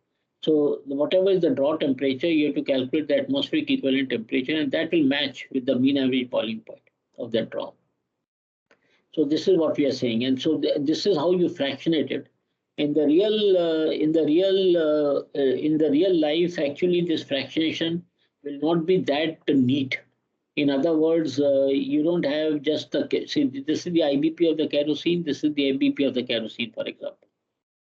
So whatever is the draw temperature, you have to calculate the atmospheric equivalent temperature, and that will match with the mean average boiling point of that draw. So this is what we are saying, and so this is how you fractionate it. In the real life, actually, this fractionation will not be that neat. In other words, you don't have just the see. This is the IBP of the kerosene. This is the FBP of the kerosene, for example,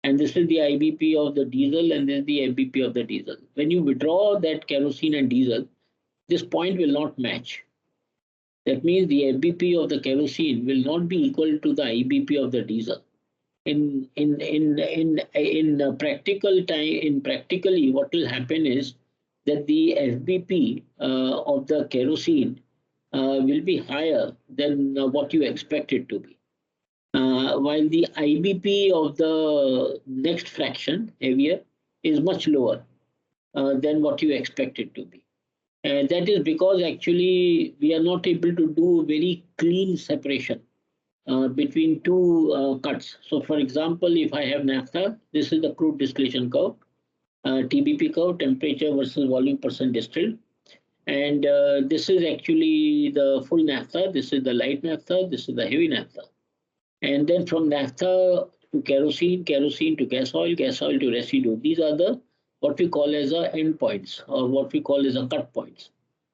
and this is the IBP of the diesel, and this is the FBP of the diesel. When you withdraw that kerosene and diesel, this point will not match. That means the FBP of the kerosene will not be equal to the IBP of the diesel. In practical time, in practically, what will happen is that the FBP of the kerosene will be higher than what you expect it to be, while the IBP of the next fraction, heavier, is much lower than what you expect it to be. And that is because actually we are not able to do very clean separation between two cuts. So, for example, if I have naphtha, this is the crude distillation curve, TBP curve, temperature versus volume percent distilled. And this is actually the full naphtha, this is the light naphtha, this is the heavy naphtha. And then from naphtha to kerosene, kerosene to gas oil to residue. These are the what we call as a endpoints or what we call as a cut points.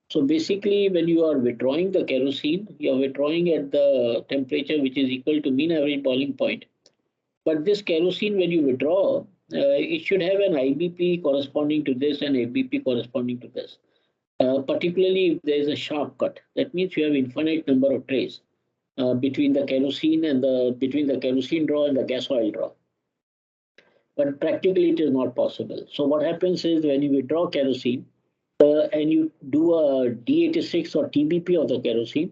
So basically, when you are withdrawing the kerosene, you are withdrawing at the temperature which is equal to mean average boiling point. But this kerosene, when you withdraw, it should have an IBP corresponding to this and ABP corresponding to this. Particularly if there is a sharp cut, that means you have infinite number of trays between the kerosene and the kerosene draw and the gas oil draw. But practically it is not possible. So what happens is when you withdraw kerosene and you do a D86 or TBP of the kerosene,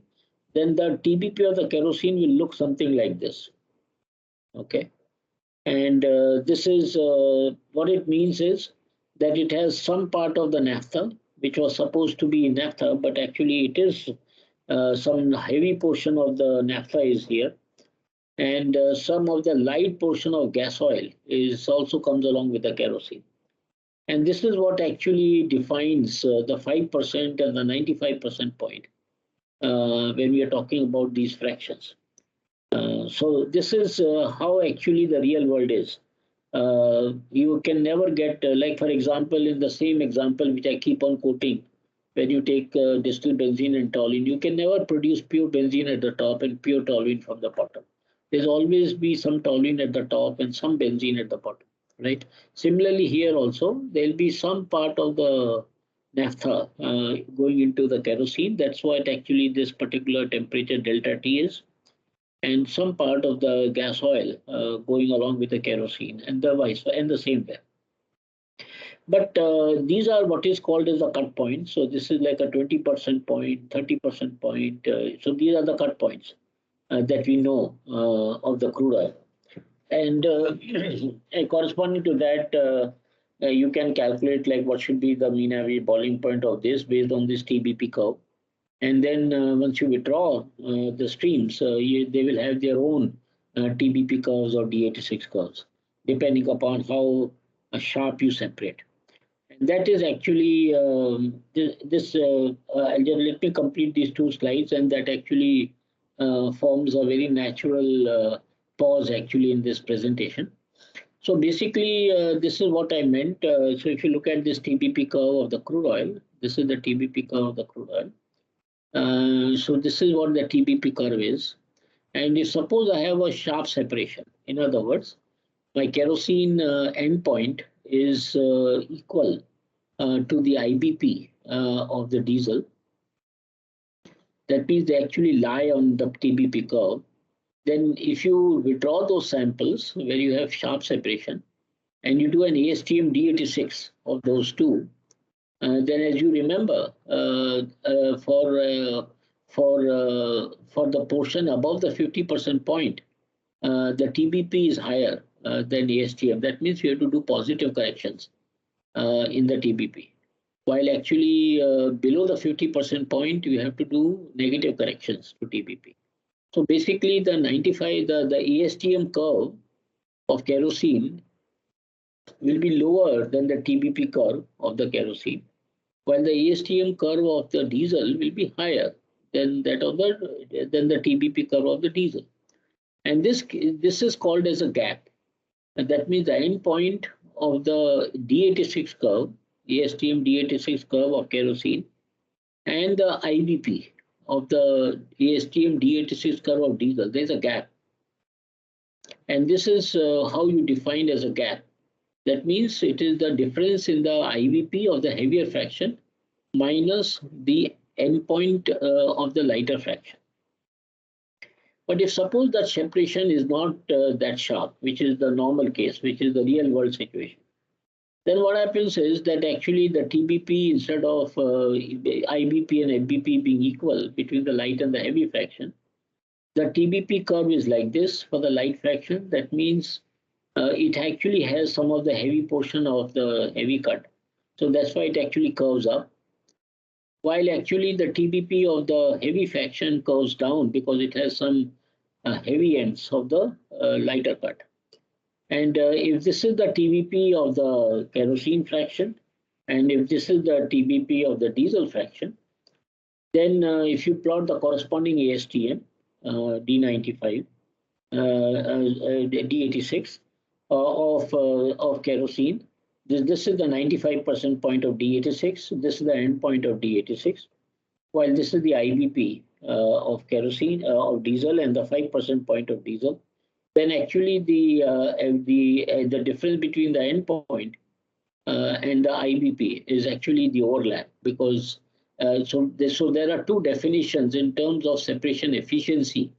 then the TBP of the kerosene will look something like this. Okay. And this is what it means is that it has some part of the naphtha, which was supposed to be naphtha, but actually it is some heavy portion of the naphtha is here, and some of the light portion of gas oil is also comes along with the kerosene. And this is what actually defines the 5% and the 95% point when we are talking about these fractions. So this is how actually the real world is. You can never get, like for example, in the same example which I keep on quoting, when you take distilled benzene and toluene, you can never produce pure benzene at the top and pure toluene from the bottom. There's always be some toluene at the top and some benzene at the bottom, right? Similarly, here also there'll be some part of the naphtha going into the kerosene. That's what actually this particular temperature delta T is, and some part of the gas oil going along with the kerosene, and the vice and the same way. But these are what is called as the cut points. So this is like a 20% point, 30% point. So these are the cut points that we know of the crude oil. And and corresponding to that, you can calculate like what should be the mean average boiling point of this based on this TBP curve. And then once you withdraw the streams, they will have their own TBP curves or D86 curves, depending upon how sharp you separate. And that is actually this. Let me complete these two slides, and that actually forms a very natural pause actually in this presentation. So basically, this is what I meant. So if you look at this TBP curve of the crude oil, this is the TBP curve of the crude oil. So this is what the TBP curve is. And if suppose I have a sharp separation, in other words, my kerosene endpoint is equal to the IBP of the diesel. That means they actually lie on the TBP curve. Then if you withdraw those samples where you have sharp separation and you do an ASTM D86 of those two, then, as you remember, for the portion above the 50% point, the TBP is higher than ASTM. That means you have to do positive corrections in the TBP. While actually below the 50% point, you have to do negative corrections to TBP. So basically, the 95, the ASTM curve of kerosene will be lower than the TBP curve of the kerosene, while the ASTM curve of the diesel will be higher than that of the TBP curve of the diesel. And this is called as a gap. And that means the end point of the D86 curve, ASTM D86 curve of kerosene, and the IBP of the ASTM D86 curve of diesel, there's a gap. And this is how you define as a gap. That means it is the difference in the IBP of the heavier fraction minus the endpoint of the lighter fraction. But if suppose that separation is not that sharp, which is the normal case, which is the real world situation, then what happens is that actually the TBP, instead of IBP and FBP being equal between the light and the heavy fraction, the TBP curve is like this for the light fraction. That means it actually has some of the heavy portion of the heavy cut. So that's why it actually curves up. While actually the TBP of the heavy fraction curves down because it has some heavy ends of the lighter cut. And if this is the TBP of the kerosene fraction, and if this is the TBP of the diesel fraction, then if you plot the corresponding ASTM, D95, D86 of kerosene, this is the 95% point of D86, this is the end point of D86, while this is the IBP of kerosene, of diesel, and the 5% point of diesel, then actually the difference between the endpoint and the IBP is actually the overlap, because so there are two definitions in terms of separation efficiency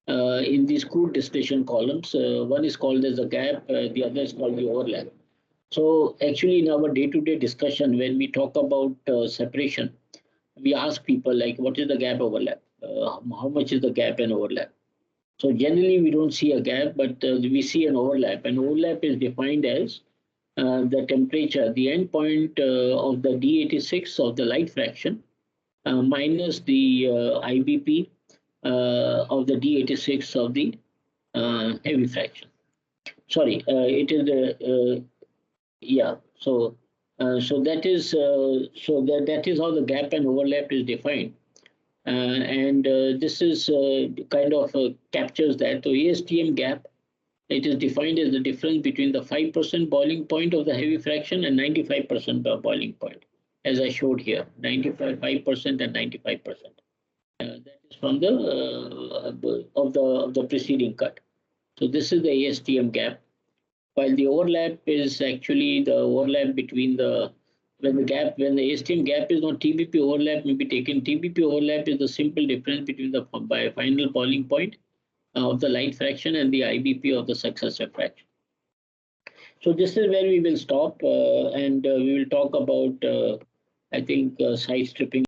in these crude distillation columns. One is called as the gap, the other is called the overlap. So actually in our day-to-day discussion, when we talk about separation, we ask people like, what is the gap overlap? How much is the gap and overlap? So generally we don't see a gap, but we see an overlap. An overlap is defined as the temperature, the end point of the D86 of the light fraction minus the IBP of the D86 of the heavy fraction. Sorry, it is the yeah. So that is how the gap and overlap is defined, and this is kind of captures that. So ASTM gap, it is defined as the difference between the 5% boiling point of the heavy fraction and 95% boiling point, as I showed here, 95% and 95%. That is from the of the preceding cut. So this is the ASTM gap. While the overlap is actually the overlap between the when the ASTM gap is not TBP overlap may be taken. TBP overlap is the simple difference between the final boiling point of the light fraction and the IBP of the successive fraction. So this is where we will stop and we will talk about I think side stripping.